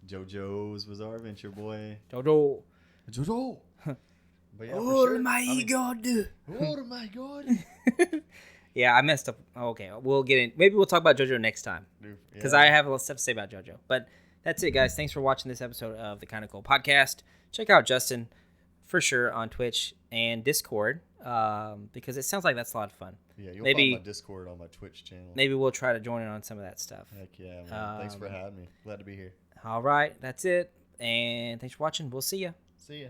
JoJo's Bizarre Adventure, boy. JoJo. But yeah, oh my god. Oh my god. Yeah, I messed up. Okay, we'll get in. Maybe we'll talk about JoJo next time because I have a lot of stuff to say about JoJo. But that's it, guys. Thanks for watching this episode of the KindaCool podcast. Check out Justin for sure on Twitch and Discord because it sounds like that's a lot of fun. Yeah, you'll find my Discord on my Twitch channel. Maybe we'll try to join in on some of that stuff. Heck yeah, man. Thanks for having me. Glad to be here. All right, that's it. And thanks for watching. We'll see ya. See ya.